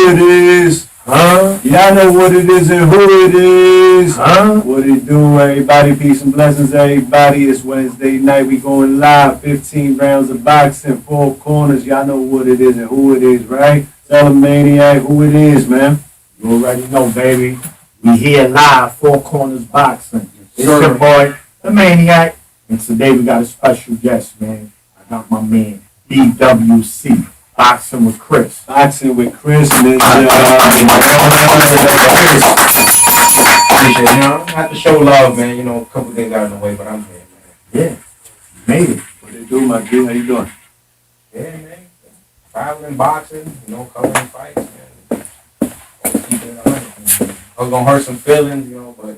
it is. Huh? Y'all know what it is and who it is. Huh? What it do, everybody? Peace and blessings, everybody. It's Wednesday night. We going live. 15 rounds of boxing, 4 corners. Y'all know what it is and who it is, right? Tell the maniac who it is, man. You already know, baby. We here live, 4 Corners Boxing. It's Sure. your boy, the Maniac. And today we got a special guest, man. I got my man, BWC. Boxing with Chris. Boxing with Chris, Ninja. Appreciate it. You know, I have to show love, man. You know, a couple things got in the way, but I'm here, man. Yeah, you made it. What it do, my dude? How you doing? Yeah, man. Traveling, boxing, you know, covering fights, man. Keep it on. I was gonna hurt some feelings, you know, but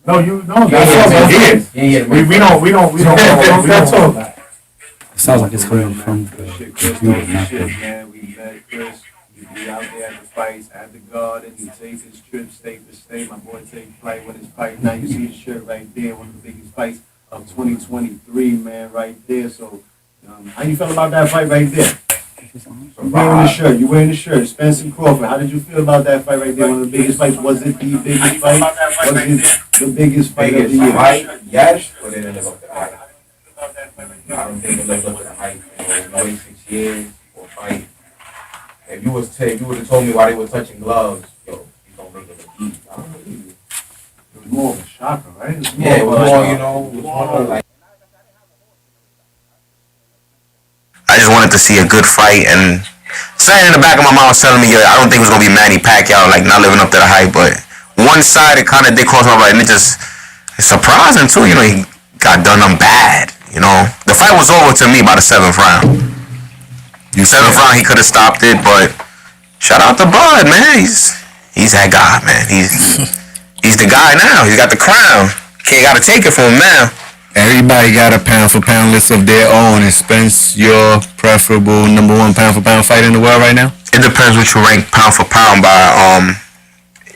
No, you know yeah, that's yeah, we don't talk about it. Sounds like it's coming Man, from good shit, Chris. Good shit, man. We met Chris. We out there at the fights, at the Garden. He takes his trip state to state. My boy takes flight with his fight. Now you see his shirt right there, one of the biggest fights of 2023, man, right there. So, how you feel about that fight right there? You wearing the shirt. You wearing the shirt. Spencer Crawford. How did you feel about that fight right there? One of the biggest fights. Was it the biggest fight? Was it the biggest fight of the year? fight, yes, but it didn't live up to the hype. I don't think it lived up to the hype. You know, wait 6 years for a fight. If you would have told me why they were touching gloves, yo, he's gonna make it look easy. I don't believe you. It was more of a shocker, right? It was Yeah, it of was a more, shocker. you know, it was more like. I just wanted to see a good fight, and something in the back of my mind was telling me, I don't think it was gonna be Manny Pacquiao, like not living up to the hype. But one side, it kind of did cross my mind, and it's surprising too. You know, he got done bad. You know, the fight was over to me by the 7th round. Seventh round, he could have stopped it, but shout out to Bud, man. He's that guy, man. He's the guy now. He's got the crown. Can't gotta take it from him now. Everybody got a pound for pound list of their own. Is Spence your preferable number 1 pound for pound fighter in the world right now? It depends what you rank pound for pound by.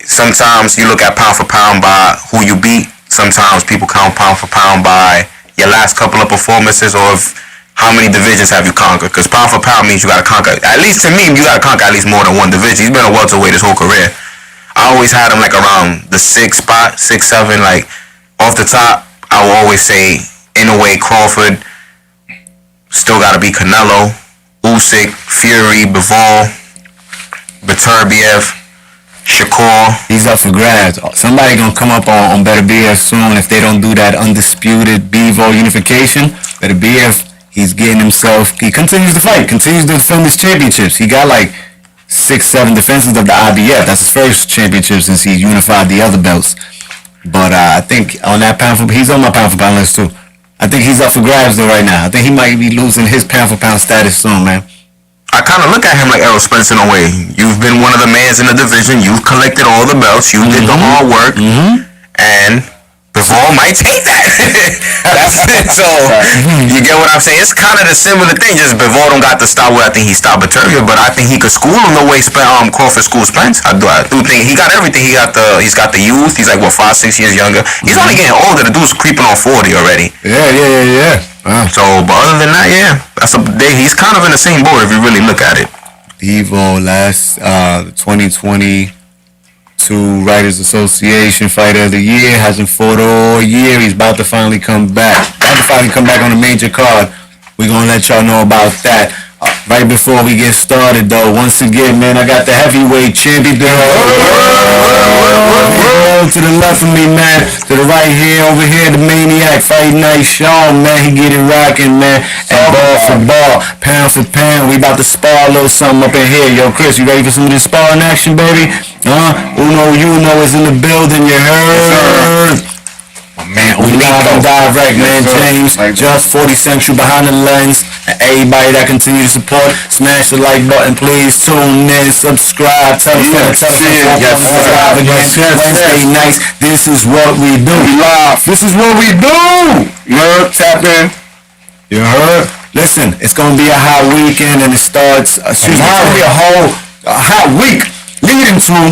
Sometimes you look at pound for pound by who you beat. Sometimes people count pound for pound by your last couple of performances or how many divisions have you conquered. Because pound for pound means you got to conquer, at least to me, you got to conquer at least more than one division. He's been a welterweight his whole career. I always had him like around the 6th spot, 6, 7, like off the top. I will always say, in a way, Crawford. Still got to be Canelo, Usyk, Fury, Bivol, Beterbiev, Shakur. He's up for grabs. Somebody gonna come up on Better BF soon if they don't do that undisputed Bivol unification. Better BF, he's getting himself. He continues to fight, continues to defend his championships. He got like 6, 7 defenses of the IBF. That's his first championship since he unified the other belts. But I think on that he's on my pound for pound list too. I think he's up for grabs though right now. I think he might be losing his pound for pound status soon, man. I kind of look at him like Errol Spence in a way. You've been one of the mans in the division. You've collected all the belts. You did the hard work. And Bivol might take that. That's it. So, you get what I'm saying? It's kind of the similar thing. Just Bivol don't got the style where I think he stopped Beterbiev, but I think he could school him the way Crawford schooled Spence. I do think he got everything. He's got the youth. He's like, 5, 6 years younger. He's only getting older. The dude's creeping on 40 already. Yeah. Wow. So, but other than that, yeah, he's kind of in the same boat if you really look at it. Bivol last 2022 Writers Association Fighter of the Year, hasn't fought all year. He's about to finally come back. On a major card. We're gonna let y'all know about that. Right before we get started though, once again, man, I got the heavyweight champion. To the left of me, man. To the right here, over here, the Maniac Fight Night Sean, man. He get it rocking, man. And ball for ball, pound for pound. We about to spar a little something up in here. Yo, Chris, you ready for some of this sparring action, baby? Uno, you know is in the building, you heard? Man, we live and direct, man. James, just 40 Central behind the lens. And everybody that continue to support, smash the like button, please. Tune in, subscribe, tell a friend, Wednesday nights. This is what we do. This is what we do. You heard? Tap in. You heard? Listen, it's gonna be a hot weekend, and it starts. It's gonna be a hot week leading to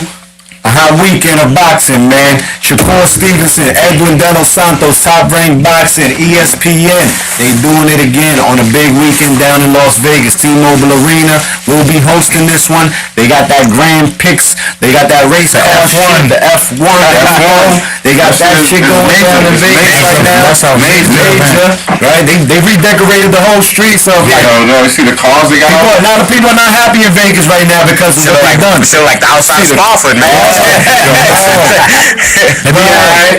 A hot weekend of boxing, man. Shakur Stevenson, Edwin De Los Santos, Top Rank Boxing, ESPN. They doing it again on a big weekend down in Las Vegas. T-Mobile Arena will be hosting this one. They got that Grand Prix. They got that race car shit, the F1, the F1. They got that shit going down in Vegas right now. That's Major, right? They redecorated the whole street, so like, You see the cars they got? a lot of people are not happy in Vegas right now because of what they've done. Feel like the outside Spofford, man. They be alright.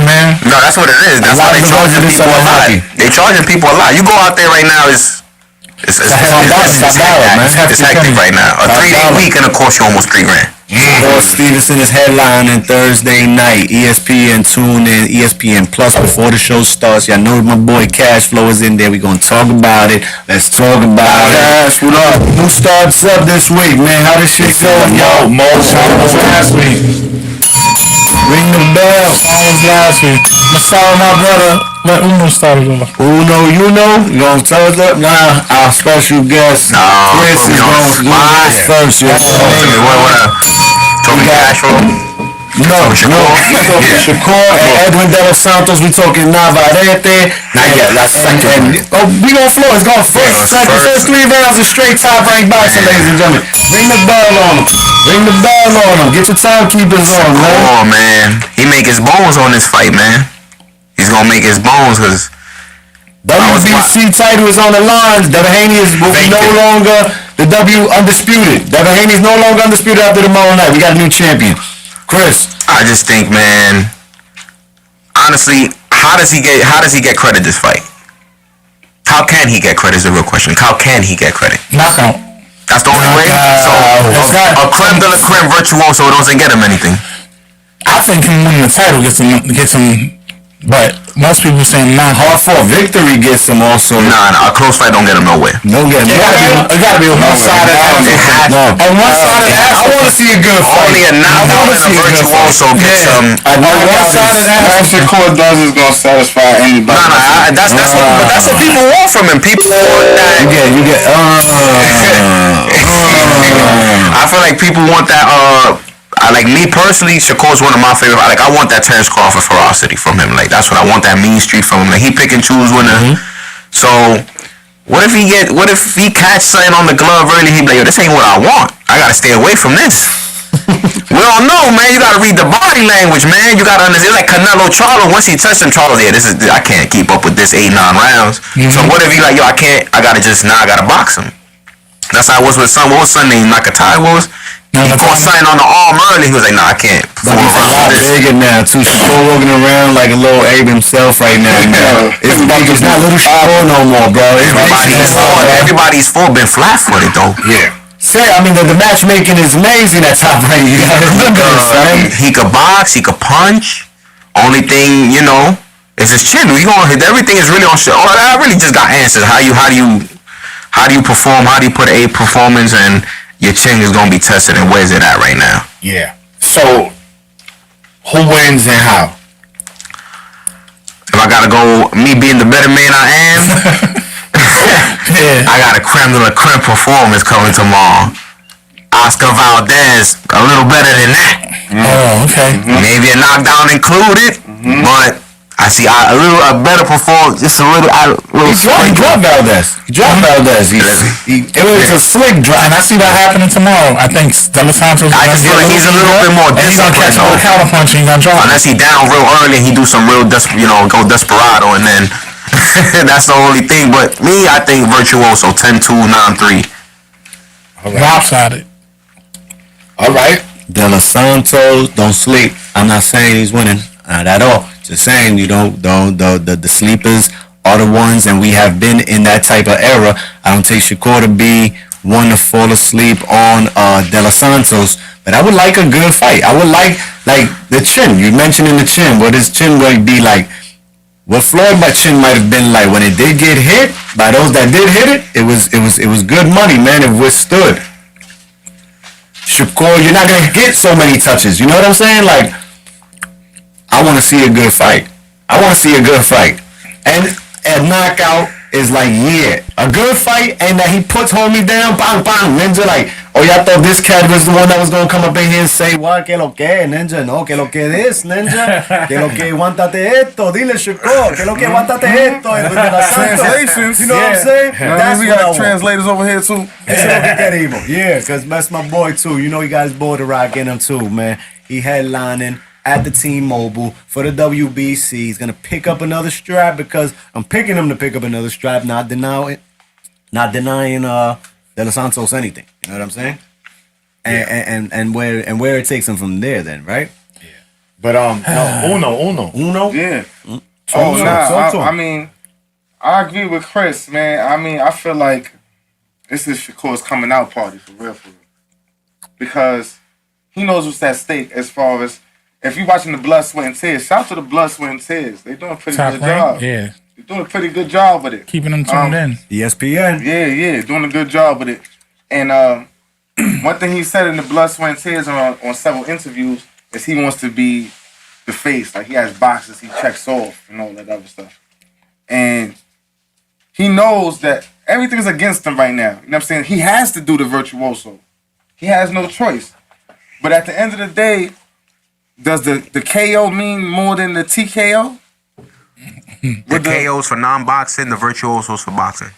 Man. No, that's what it is. That's A lot why they of charging budget is people a lot. unhappy. They charging people a lot. You go out there right now, it's hectic right now. A 3-day week and it costs you almost $3 grand. Shakur Stevenson is headlining Thursday night. ESPN tune in, ESPN Plus before the show starts. Y'all know my boy Cash Flow is in there. We gonna talk about it. Let's talk about it. Cash, what up? Who starts up this week, man? How this shit going? Yo, Mo was last week. ring the bell. I was last week. I saw my brother. Let Uno start it off. Uno, you know? You gonna tell us up? Nah, our special guest, No, Chris, put me is on gonna the do spot. this first. You know what I mean? What Tony Cash flow? No, Shakur? no, we talking Yeah. Shakur and Edwin De Los Santos. We talking Navarrete. Not yet, that's second. We gonna floor. It's going first. Yeah, The first 3 rounds is straight Top Rank Boxing, ladies and gentlemen. Ring the bell on them. Ring the bell on them. Get your timekeepers on, man. Oh man, he make his bones on this fight, man. He's gonna make his bones because WBC title is on the line. Devin Haney will be no longer the W undisputed. Devin Haney is no longer undisputed after tomorrow night. We got a new champion. Chris. I just think, man. Honestly, how does he get credit this fight? How can he get credit is the real question. How can he get credit? Knockout. That's the only way. So a creme de la creme virtuoso doesn't get him anything. I think him winning the title gets him, but most people saying knockout. Hard fought victory gets him also. Nah, a close fight don't get him nowhere. No, it gotta be on one side of that. It has- No. On one side of that, I want to see a good fight. Only a knockout and a virtuoso gets him. On one side of that, What Shakur does is gonna satisfy anybody. That's what people want from him. People want that. you get. I feel like people want that. Like me personally, Shakur's one of my favorite. Like I want that Terrence Crawford ferocity from him. Like that's what I want. That mean street from him. Like he pick and choose when. So what if he catch something on the glove early? He be like, yo, this ain't what I want. I gotta stay away from this. We don't know, man. You gotta read the body language, man. You gotta understand. Like Canelo Charlo, once he touched him, Charlo, yeah, I can't keep up with this 8-9 rounds. So what if he like, yo, I gotta box him. That's how it was with son. What was son named Nakatai was? He caught something on the arm early. He was like, nah, I can't But perform he's a around lot with this. bigger now too. Shakur walking around like a little Abe himself right now. Man. It's big. It's not little Shakur no more, bro. Everybody's full been flat-footed though. Yeah. Say, I mean, the matchmaking is amazing at Top Rank. You gotta remember this, right? He could box. He could punch. Only thing, is his chin. Everything is really on shit. Oh, I really just got answers. How do you perform? How do you put a performance and your chin is gonna be tested, and where's it at right now? Yeah. So, who wins and how? If I gotta go, me being the better man I am, I got a creme de la creme performance coming tomorrow. Oscar Valdez, a little better than that. Oh, okay. Maybe a knockdown included, but I see a better performance, just a little. He dropped Valdez. It was a slick drop. And I see that happening tomorrow. I think De Los Santos. I just feel like he's a little bit more And he's gonna catch disciplined, another counter punch and he's gonna drop. unless he down real early and he do some real go desperado, and then that's the only thing. But me, I think virtuoso 10-2, 9-3. Lopsided. All right. De Los Santos, don't sleep. I'm not saying he's winning, not at all. Just saying, the sleepers are the ones, and we have been in that type of era. I don't take Shakur to be one to fall asleep on De Los Santos, but I would like a good fight. I would like the chin. You mentioned in the chin, what his chin would be like. What Floyd by chin might have been like when it did get hit by those that did hit it. It was good money, man. It withstood. Shakur, you're not gonna get so many touches. You know what I'm saying? Like, I want to see a good fight. And a knockout is like, yeah, a good fight, and that he puts homie down, bang, bang, ninja, like, Oh, y'all thought this cat was the one that was gonna come up in here and say, "What, que lo que, ninja? No, que lo que this, ninja? Que lo que, aguantate esto, dile Shakur, que lo que, aguantate esto." Translations. You know what I'm saying? That's we what I got want. translators over here too. Eso lo que queremos. Yeah, because that's my boy too. You know he got his boy The Rock in him too, man. He headlining at the T-Mobile for the WBC. He's gonna pick up another strap because I'm picking him to pick up another strap, not denying De Los Santos anything. You know what I'm saying? And where it takes him from there then, right? But no, Uno? Yeah. Talk Oh, to him, nah. talk to him. I mean, I agree with Chris, man. I mean, I feel like this is Shakur's coming out party for real. Because he knows what's at stake as far as if you're watching the Blood, Sweat, and Tears. Shout out to the Blood, Sweat, and Tears. They're doing a pretty Top good rank, job. yeah. They're doing a pretty good job with it. Keeping them tuned in. ESPN. Yeah, doing a good job with it. And one thing he said in the Blood, Sweat, and Tears on several interviews is he wants to be the face. Like, he has boxes he checks off and all that other stuff. And he knows that everything's against him right now. You know what I'm saying? He has to do the virtuoso. He has no choice. But at the end of the day, does the KO mean more than the TKO? The KOs for non-boxing, the virtuosos for boxing.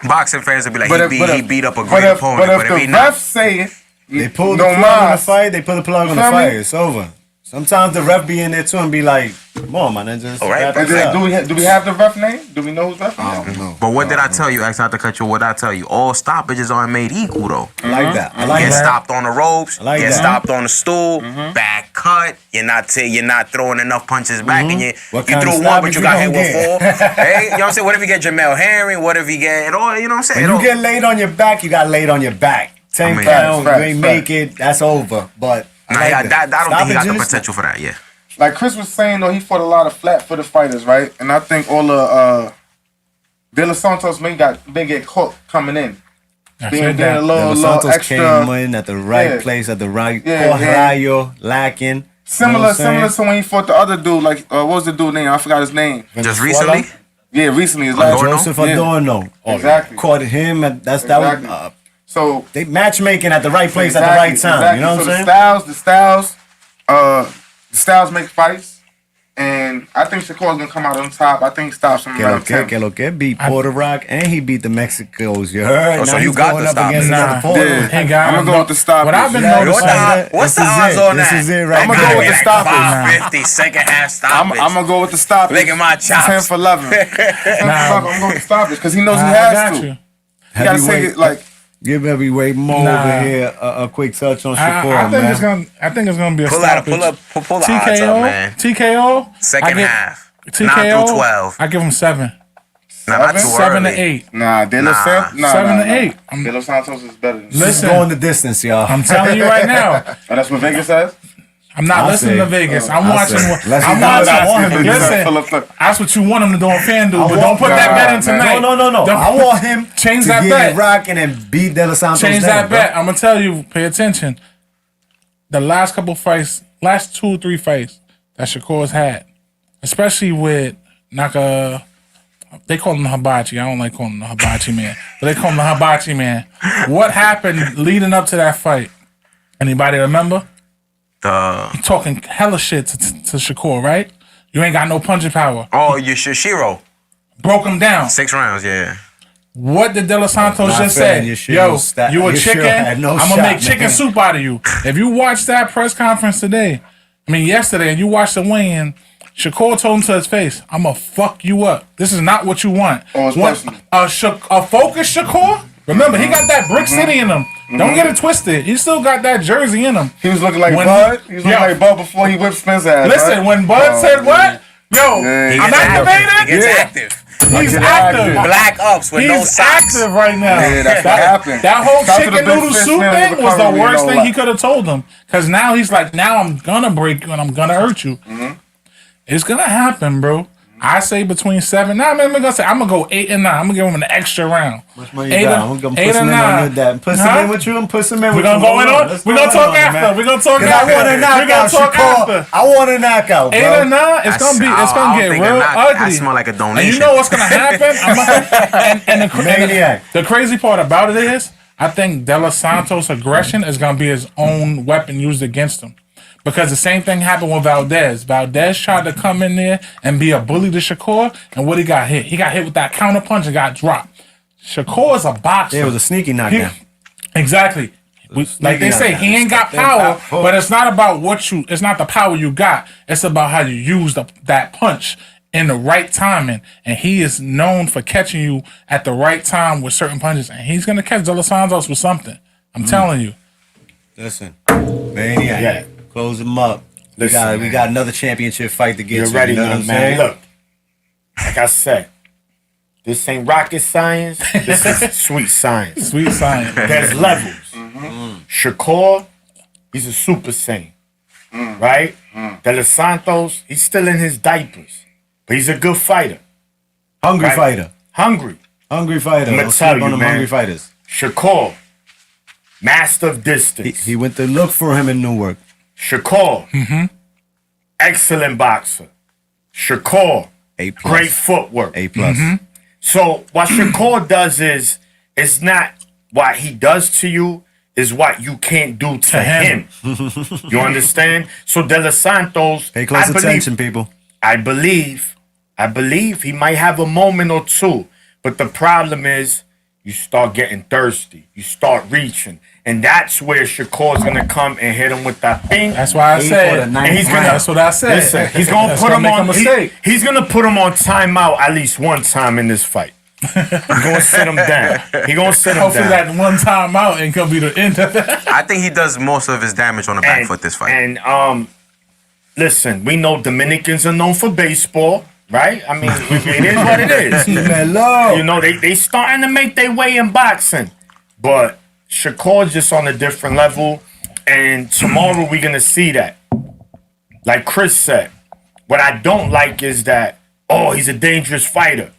Boxing fans will be like, he beat up a great opponent, but but if if he the not, refs say it, They pull the don't plug on the mind. fight. They put the plug on the Feel me? fight. It's over. Sometimes the ref be in there too and be like, "Come on, my ninja." All right, wrap And this then, up." do we have the ref name? Do we know who's ref? I don't know. But what did I tell you? Actually, I have to cut you. What did I tell you? All stoppages aren't made equal, though. I like that. I like Get that. stopped on the ropes. I like Get that. stopped on the stool. Back cut. You're not throwing enough punches back, and you What you kind threw of one, but stoppage you we got hit gonna with get? 4. Hey, you know what I'm saying? What if you get Jamel Herring? What if you get it all? You know what I'm saying? When you get laid on your back, you got laid on your back. 10 I mean, pounds, facts, you ain't facts. make it. That's over. But I Nah, like yeah, that. I don't think he got the Stoppages, potential for that. Yeah. Like Chris was saying though, he fought a lot of flat-footed fighters, right? And I think all the De Los Santos may get caught coming in, I being said a that. De little Los Santos extra. came in at the right Yeah. place at the right Yeah, Rayo, lacking. You know Similar what I'm to when he fought the other dude. Like what was the dude name? I forgot his name. saying? Just Venezuela? recently? Yeah, recently his last. Adorno? Joseph Yeah. Adorno. Oh, Exactly. Caught him. That Exactly. was So they matchmaking at the right place at the right time. You know what I'm saying? The styles make fights, and I think Shakur's gonna come out on top. I think he stops him around 10. Que lo que beat Puerto Rock and he beat the Mexicos. You heard? Oh, so Now you he's got going the up stop. against Nah. another Puerto Yeah. Rican. Hey, guys, I'm gonna go with the stoppage. What I've been Yeah, noticing. What's the This is odds it. on This that? is it right I'ma now. go with the stoppage. 550, second half stoppage. I'm gonna go with the stoppage. Look at my chops. 10 for 11. 10 for 11. I'm going with the stoppage because he knows he I has got to. you. He gotta say it like. Give heavyweight Mo Nah. over here a quick touch on Shakur, I think man. I think it's gonna be a Pull stoppage. the odds up, man. TKO. Second I give- half. TKO. 9 through 12. I give him 7. Nah, not too 7 early. to 8. Nah, De Los Santos. Nah, 7 nah, to nah. 8. De Los Santos is better than Just Listen. going the distance, y'all. I'm telling you right now. Oh, that's what Vegas says? I'm not I'll listening say. to Vegas. I'm I'll watching. say. What, Let's I'm see how watching. I want him to do. Listen, that's what you want him to do on FanDuel, but don't put that Nah, bet in man. tonight. No. Don't- I want him Change to that get bet. rocking and beat De Los Santos. Change down, that bro. bet. I'm gonna tell you. Pay attention. The last couple fights, last 2 or 3 fights that Shakur's had, especially with Naka. They call him the Hibachi. I don't like calling him the Hibachi man, but they call him the Hibachi man. What happened leading up to that fight? Anybody remember? Talking hella shit to Shakur, right? You ain't got no punching power. Oh, you Shiro. Broke him down. 6 rounds, yeah. What did De Los Santos Not just fair, say? your shit Yo, was sta- you a your shit chicken? had no I'm shot, gonna make chicken man. soup out of you. If you watched that press conference today, yesterday, and you watched the weigh-in, Shakur told him to his face, "I'm gonna fuck you up. This is not what you want." Oh, it's Want personal. a focused Shakur? Remember, he got that Brick City in him. Don't get it twisted. He still got that jersey in him. He was looking like When Bud. He was looking Yo. like Bud before he whipped Spencer ass. Listen, right? when Bud Oh, said what? Yo, Yeah, he I'm gets activated. He gets Yeah. active. He's Get active. active. Black ups with no He's socks. active right now. Yeah, that's what happened. That whole Shout out to the chicken big noodle fish soup man thing with was the recovery, worst you know, thing he like- could have told him. Because now he's like, now I'm gonna break you and I'm gonna hurt you. It's gonna happen, bro. I say between 7. Now I'm gonna say I'm gonna go 8 and 9. I'm gonna give him an extra round. Much money 8 you got? and- I'm gonna 8 put some and in on 9. your dad. Put some Huh? in with you and put some in We're with gonna you. go in on. Let's We're go gonna in talk on it, after. man. We're gonna talk Cause I after. want a We're gonna knockout, talk after. Shakur. I want a knockout, 8 and bro. 9, it's gonna be. It's I gonna don't get think a real knock- I ugly. smell like a And donation. you know what's gonna happen? And Maniac. the crazy part about it is, I think De Los Santos' aggression is going to be his own weapon used against him. Because the same thing happened with Valdez. Valdez tried to come in there and be a bully to Shakur, and what he got hit? He got hit with that counter punch and got dropped. Shakur is a boxer. It was a sneaky knockdown. Exactly. Like they say, he ain't got power, but it's not about it's not the power you got. It's about how you use that punch in the right timing. And he is known for catching you at the right time with certain punches. And he's going to catch De Los Santos with something. I'm telling you. Listen, Maniac. Yeah. Close him up. Listen, we got another championship fight to get You're to. ready, you know now, what I'm man. saying? Look, like I said, this ain't rocket science. This is sweet science. Sweet science. There's levels. Shakur, he's a super saiyan, right? De Los Santos, he's still in his diapers, but he's a good fighter. Hungry Right. fighter. Hungry. Hungry fighter. I'ma Don't tell sleep you, on them man. hungry fighters. Shakur, master of distance. He went to look for him in Newark. Shakur, excellent boxer. Shakur, A plus. great footwork. A plus. So what Shakur does is, it's not what he does to you, is what you can't do to him. You understand? So De Los Santos, Pay close I believe- attention, people. I believe he might have a moment or two, but the problem is you start getting thirsty, you start reaching, and that's where Shakur's gonna come and hit him with that thing. That's why I Aim said. for the ninth And he's gonna- That's what I said. Listen, he's gonna That's put him make a on. mistake. He's gonna put him on timeout at least one time in this fight. He's gonna sit him down. He's gonna sit him Hopefully down. that one time out ain't gonna be the end of that. I think he does most of his damage on the back foot this fight. And listen, we know Dominicans are known for baseball, right? I mean, it is what it is. Hello. You know, they starting to make their way in boxing. But Shakur's just on a different level. And tomorrow we're going to see that. Like Chris said, what I don't like is that, he's a dangerous fighter.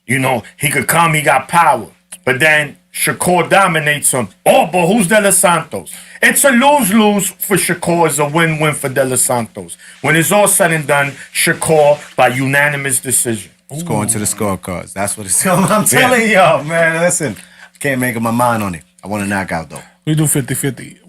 You know, he could come, he got power. But then Shakur dominates him. Oh, but who's De Los Santos? It's a lose-lose for Shakur. It's a win-win for De Los Santos. When it's all said and done, Shakur by unanimous decision. It's going to the scorecards. That's what it's I'm telling y'all, man. Listen, can't make up my mind on it. I want a knockout, though. We do 50-50.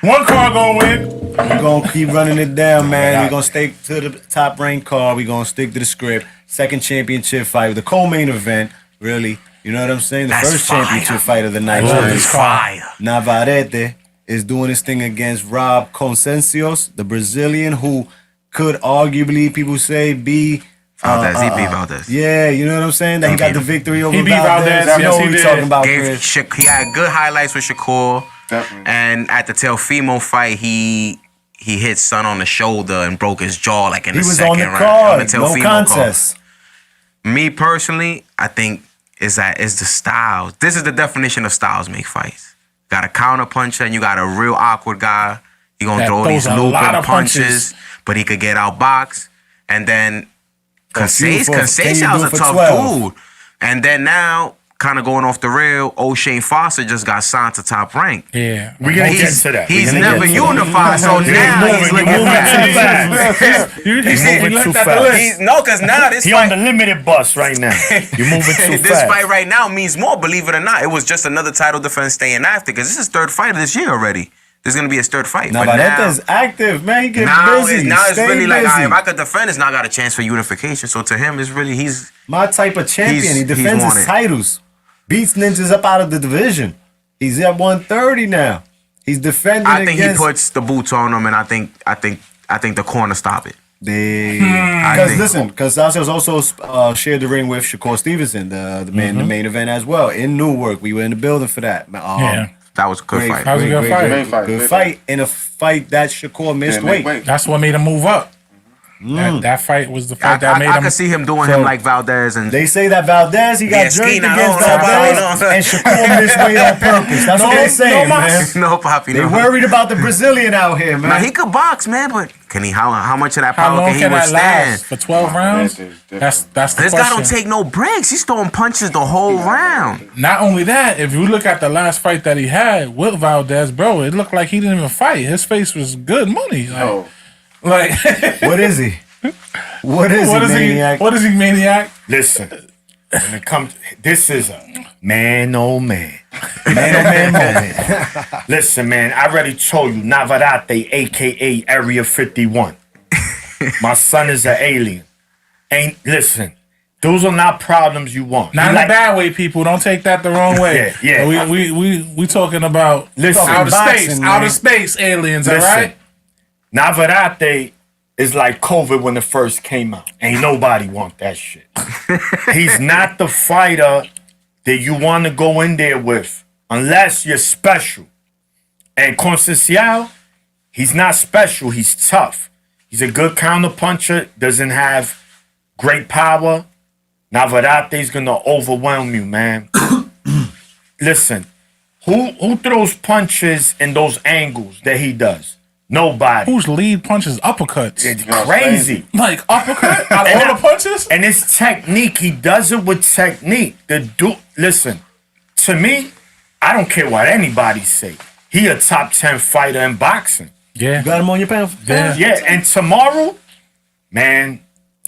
One car gonna win. We're going to keep running it down, man. We're going to stick to the top ranked card. We're going to stick to the script. Second championship fight, the co-main event, really. You know what I'm saying? The That's first fire. championship fight of the night. That's Fire. Navarrete is doing his thing against Rob Concencios, the Brazilian, who could arguably, people say, be... Valdez, he beat Valdez. Yeah, you know what I'm saying? That he got the victory over He beat Valdez. Valdez, You yes, know he what we're did. talking about, Chris. He had good highlights with Shakur. Definitely. And at the Teofimo fight, he hit Son on the shoulder and broke his jaw like in He the was second on the round. card. On the No Teofimo contest. card. Me personally, I think is the styles. This is the definition of styles make fights. Got a counter puncher and you got a real awkward guy. He gonna That throw these throws a lot looping of punches. punches, but he could get outboxed. And then few for- Conceicion's can you do a for tough 12? dude. And then now, kind of going off the rail, O'Shane Foster just got signed to Top Rank. Yeah. We're going to get to that. He's We're gonna never get to that. unified, so now he's You're looking moving too bad. fast. You He's moving looked too at the fast. list. Because now this He on fight, the limited bus right now. You're moving too this fast. fight right now means more. Believe it or not, it was just another title defense staying after. Because this is his third fight of this year already. There's gonna be his third fight. But Navarrete's active, man. He gets now busy. it's Stay really like, busy. all right, if I could defend, it's not got a chance for unification. So to him, it's really he's My type of champion. He's- He he's defends won his it. titles. Beats ninjas up out of the division. He's at 130 now. He's defending I think against he puts the boots on him, and I think the corner stop it. because think- listen, because Sasha's also shared the ring with Shakur Stevenson, the main event as well in Newark. We were in the building for that. Yeah. That was a good fight. That was a good fight. Great fight, Good great fight in a fight that Shakur missed Yeah, make weight. That's what made him move up. That fight was the fight that made I him. could see him doing So- him like Valdez and They say that Valdez, he got Yeah, jerked Skeena, against no, nobody Valdez, knows. and Shakur missed weight on purpose. That's what they saying, man. no poppy. They No. worried about the Brazilian out here, man. Now he could box, man, but can he? How much of that How power long can he can that withstand? last? For 12 rounds? That's the This guy question. don't take no breaks. He's throwing punches the whole round. Not only that, if you look at the last fight that he had with Valdez, bro, it looked like he didn't even fight. His face was good money. Like, Oh, What is he? What is what he, is he? maniac? What is he, maniac? Listen, when it comes, this is a man, oh man, moment. Listen, man, I already told you, Navarrete, aka Area 51. My son is an alien. Listen, those are not problems you want. Not in a bad way, people. Don't take that the wrong way. Yeah. We talking about outer space, outer space aliens. All right. Navarrete is like COVID when it first came out. Ain't nobody want that shit. He's not the fighter that you want to go in there with unless you're special. And Conceição, he's not special. He's tough. He's a good counterpuncher. Doesn't have great power. Navarrete's gonna overwhelm you, man. Listen, who throws punches in those angles that he does? Nobody. Whose lead punches uppercuts? It's crazy. Like uppercut out of all the punches? And it's technique. He does it with technique. Listen, to me, I don't care what anybody say. He a top 10 fighter in boxing. Yeah. You got him on your pound? Yeah, and tomorrow, man,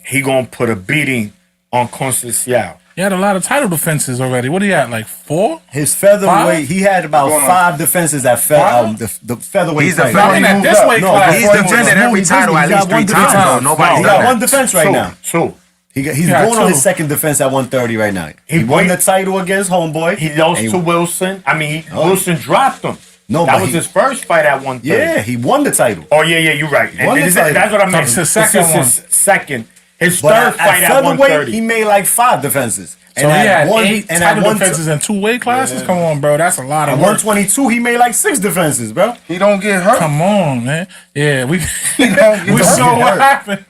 he gonna put a beating on Conceição. He had a lot of title defenses already. What do you at, like 4? His featherweight, Five? he had about 5 defenses at the featherweight. He's fight. defending at this weight class. He's defended every title at least 3 times. Though. Nobody's He done got that. one defense right now. Two. He's got going on two. his second defense at 130 right now. He He won wait- the title against Homeboy. He lost And- to Wilson. I mean, Wilson dropped him. No, that but was he- his first fight at 130. Yeah, he won the title. Oh, yeah, you're right. And Won the title. that's what I meant. That's his second This is his second. His But third fight at featherweight, 130. he made like 5 defenses. So he had 8 and title at defenses in 2 weight classes? Come on, bro. That's a lot At of work. 122, he made like 6 defenses, bro. He don't get hurt. Come on, man. Yeah, we He don't get we hurt. saw what happened.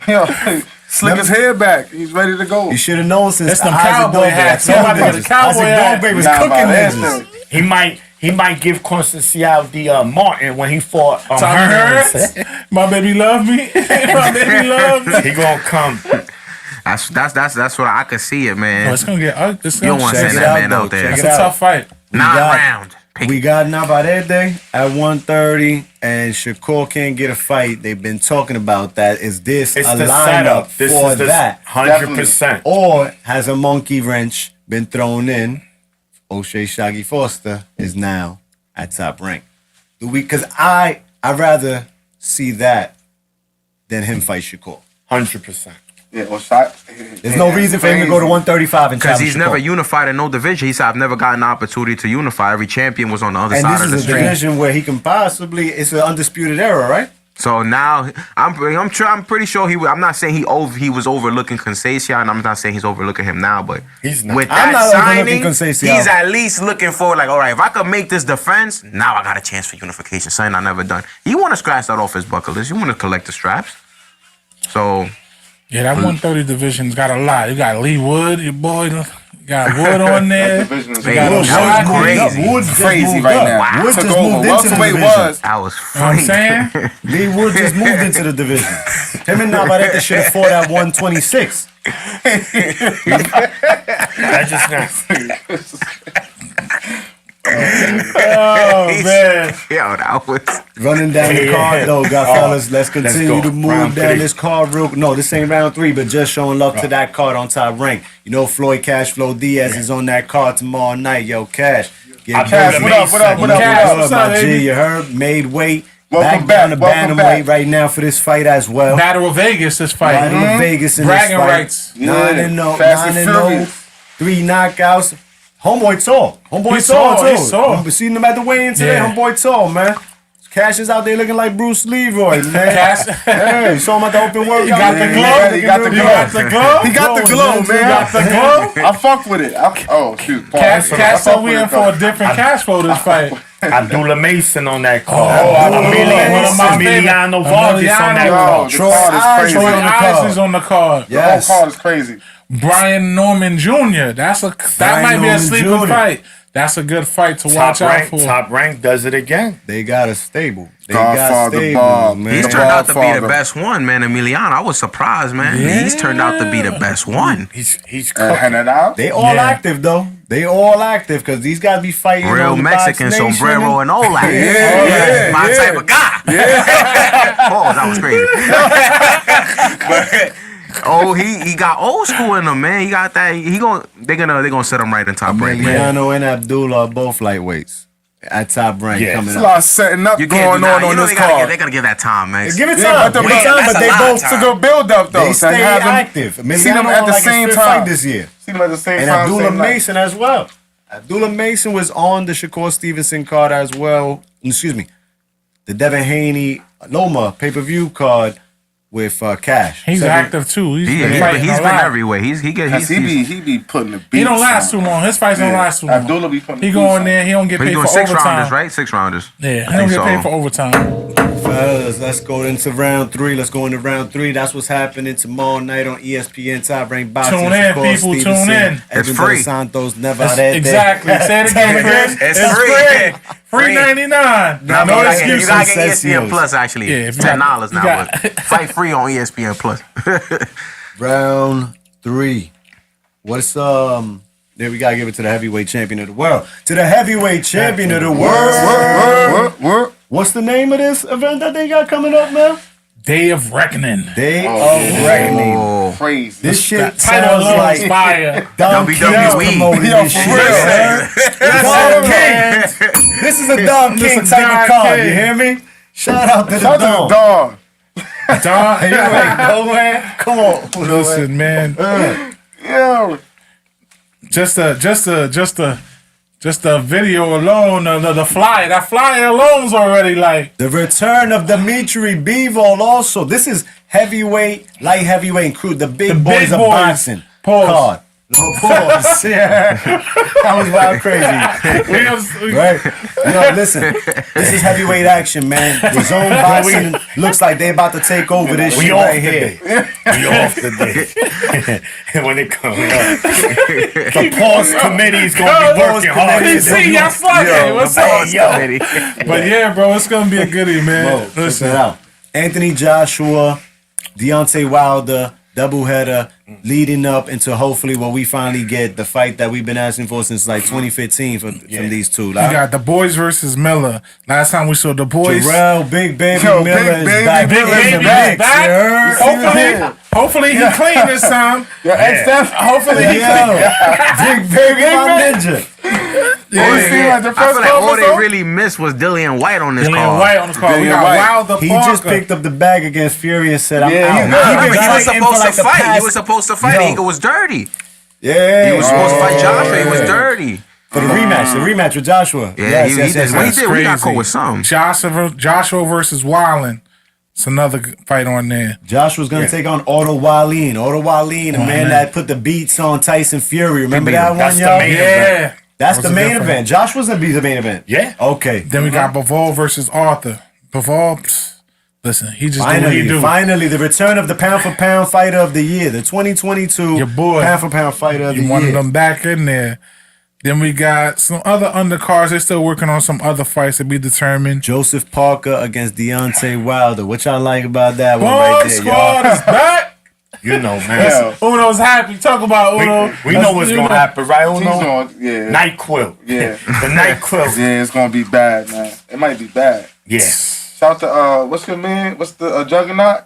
Slick his hair back. He's ready to go. You should have known since That's them Isaac cowboy Dogbe. hats. I told Somebody you, got a cowboy Isaac hat. Dogbe was Nah, cooking about that niggas. He might give Conceição the Martin when he fought Tommy Hearns. Hearns. My baby love me. My baby love me. He gonna come. That's what I could see it, Oh, man. it's gonna get ugly. You don't want to Check send it that out, man though. out there. Check It's it a out. tough fight. Round. We got Navarrete at 130, and Shakur can't get a fight. They've been talking about that. Is this It's a the lineup setup. This for is the that? 100%. Or has a monkey wrench been thrown in? O'Shea Shaggy Foster is now at Top Rank. Because I'd rather see that than him fight Shakur. 100%. Yeah, or shot. There's no reason for him to go to 135 and Because challenge he's Shakur. never unified in no division. He said, I've never gotten an opportunity to unify. Every champion was on the other And side this of the is a street. division where he can possibly, it's an undisputed era, right? So now I'm pretty sure I'm not saying he was overlooking Conceição, and I'm not saying he's overlooking him now, but He's not. with I'm that not signing, overlooking Conceição. he's at least looking for like, all right, if I could make this defense, now I got a chance for unification. Something I never done. He want to scratch that off his bucket list. You want to collect the straps. So Yeah, that 130 division's got a lot. You got Lee Wood, your boy. You got Wood on there. Division is Hey, got that was O'Shea. crazy. Woods just crazy moved right up. now. Woods Took just over. moved into the Welterweight division. was. that was You know what I'm funny. saying? Lee Wood just moved into the division. Him and Navarrete should have fought at 126. That just not. Oh, man. Yo, that was. Running down the Yeah. card, though, Godfellas. Let's continue go. to move Round down 3. this card real. No, this ain't round 3, but just showing love to that card on Top Rank. You know, Floyd Cashflow Diaz is on that card tomorrow night. Yo, Cash. Get I busy. Cash, What up, what up, what up, Cash, what up? what's up, My G, baby? you heard? Made weight. Welcome back down to back, welcome bantamweight back. right now for this fight as well. Battle of Vegas, this fight. Battle of Vegas in Bragging this fight. rights. 9-0, Fast and 9-0, Furious. 3 knockouts. Homeboy tall. Homeboy He's tall, tall, too. he's tall. We seen him at the weigh-in today. Yeah. Homeboy tall, man. Cash is out there looking like Bruce Leroy, man. Cash. Hey, you saw him at the open workout. You got the man. glove? He got the Looking glove. real The glove? He got the glow, man. You got the glove? I fuck with it. Oh, shoot. Cash I said fuck we with in it, for a though. different cash flow this fight. Abdullah Mason on that card. Abdullah, one of my Emiliano favorite. Vargas on that Emiliano. card. The Troy card is Eyes crazy. Troy on the Eyes card. is on the card. The whole Yes. card is crazy. Brian Norman Jr. That might be a Norman sleeper Jr. fight. That's a good fight to watch out for. Top rank does it again. They got a stable. They Godfather got stable, Bob. man. He's The turned out to be the Godfather. best one, man. Emiliano, I was surprised, man. Yeah. He's turned out to be the best one. He's And it out. They all Yeah. active, though. They all active because these guys be fighting. Real on the Mexican Box Nation sombrero and Olak. yeah, My yeah. type of guy. Pause, that was crazy. Oh, he got old school in him, man. He got that. They're gonna set him right in Top Rank, man. Emiliano and Abdullah are both lightweights at Top Rank Yeah. coming There's a up. lot of setting up You going can't on deny. You know this they gotta card. they gotta give that time, man. Give it Yeah, time. but, Give it time, that's but a they lot of both it's a good build up though. they So stay have them- active. See them Emiliano at the like same his fifth time fight this year. See them at the same And time. Abdullah same night. Mason as well. Abdullah Mason was on the Shakur Stevenson card as well. Excuse me. The Devin Haney Loma pay-per-view card with Cash. He's Seven- active too. He's been He's fighting a been lot. everywhere. He's He be putting the beats. He don't last too on. long. His fights don't Yeah. last too long. Abdullah be putting the He beats go on. in there. He don't get But he's paid doing for 6 overtime. rounders, right? 6 rounders. Yeah, he I don't think get so. paid for overtime. Fellas, let's go into round 3. Let's go into round 3. That's what's happening tomorrow night on ESPN Top Rank Boxing. Tune in, Shakur people, tune Stevenson, in. It's Edwin free. Dos Santos, never That's- had exactly. Say it again, Chris. It's free. Free 99. Nah, No you gotta excuses. get Sensations. ESPN Plus actually. Yeah, if you $10 got- now. you got- But fight free on ESPN Plus. Round 3. What's there we gotta give it to the heavyweight champion of the world. To the heavyweight champion of the world. What? What's the name of this event that they got coming up, man? Day of Reckoning. Day of Reckoning. Oh, Crazy. This shit That title sounds alone like is fire. Dom WWE. King promoting Yo, this for shit. real. man. Dom King. This is a Dom This King is type Dom of card. King. You hear me? Shout out to the Shout out to Dom. the dog. Don, You ain't nowhere. Come on. listen, man. Yeah. Just the video alone, the flyer. That flyer alone's already like. The return of Dimitri Bivol also. This is heavyweight, light heavyweight, and crew. The big The boys big of boys. boxing. Pause. Card. No pause. Yeah. That was wild crazy. Right? Yo, listen. This is heavyweight action, man. The zone boxing looks like they about to take over this We shit off right the here. day. We off the day. And when it comes up, the pause committee is gonna be working hard. committee. PC, y'all slugging. What's up? Hey, yo. But yeah, bro, it's gonna be a goodie, man. Bro, check Listen, that out. Anthony Joshua, Deontay Wilder, doubleheader leading up into hopefully what we finally get the fight that we've been asking for since like 2015 from these two. we Like, got the boys versus Miller. Last time we saw the boys. Jarrell, Big Baby Yo, Miller Big is Baby back. Big in Baby the is mix, back. you heard? Hopefully he clean this time. Hopefully he Yo, clean. Big Baby, my ninja. I feel like all they really missed was Dillian White on this Dillian card. White on the card. We Dillian got White. Wilder He Parker. just picked up the bag against Fury and said, I'm Yeah, out. he's good. Nah, been but he was fighting supposed for like to the fight. He past- was supposed to fight. Yo. It was dirty. Yeah. He was supposed to fight Joshua. It was dirty. For the rematch with Joshua. Yeah, he did. What he That's did, we got crazy. caught with something. Joshua versus Wildin. It's another fight on there. Joshua's gonna take on Otto Wallin. Otto Wallin, the man that put the beats on Tyson Fury. Remember that one, That's the y'all? main Yeah. That's That the was a main good fight. event. Joshua's gonna be the main event. Yeah. Okay. Then we got Bivol versus Arthur. Bivol, listen, he just do what he do. Finally, the return of the pound for pound fighter of the year, the 2022 Your boy. pound for pound fighter of the You wanted year. them back in there. Then we got some other undercards. They're still working on some other fights to be determined. Joseph Parker against Deontay Wilder. What y'all like about that one Bomb right there, Squad y'all? is back. You know, man. Uno's happy. Talk about Uno. We know what's gonna happen, right? He's Uno? going, yeah. Night quilt. Yeah. The night quilt. Yeah, it's gonna be bad, man. It might be bad. Yeah. Shout to what's your man? What's the Juggernaut?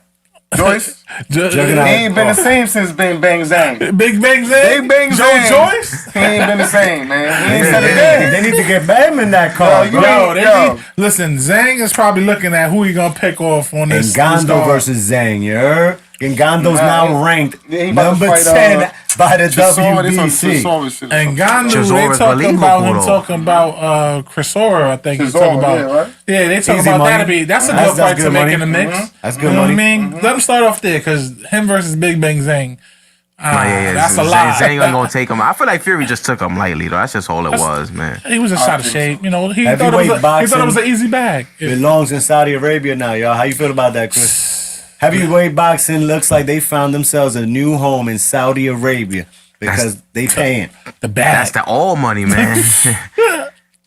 Joyce. Juggernaut. He ain't been the same since Bang Bang Zang. Big Bang Zang. Big Bang Joe Zang. Joyce. He ain't been the same, man. He ain't said a day. They need to get Bam in that card, Yo, bro. Yo, they Yo. need, listen, Zang is probably looking at who he gonna pick off on this. Ngannou card. versus Zhang, you heard? Nganou's now ranked Yeah, he about to number fight, 10 by the Chisora, this on WBC. Chisora shit. And Ngannou, Chisora they is talking believable, about him though. talking about Chisora, I think he's Chisora, talking about. yeah, right? Yeah, they talking Easy about money. that to be. That's a That's- good that's fight to good make money. in the mix. That's good You know money. what I mean? Let him start off there because him versus Big Bang Zang. That's a lot. Zang ain't gonna take him. I feel like Fury just took him lightly, though. That's just all it was, man. He was just out of shape. You know, he thought, Heavyweight he thought it was an easy bag. Belongs in Saudi Arabia now, y'all. How you feel about that, Chris? Heavyweight boxing looks like they found themselves a new home in Saudi Arabia because they paying. The bag. That's the all money, man.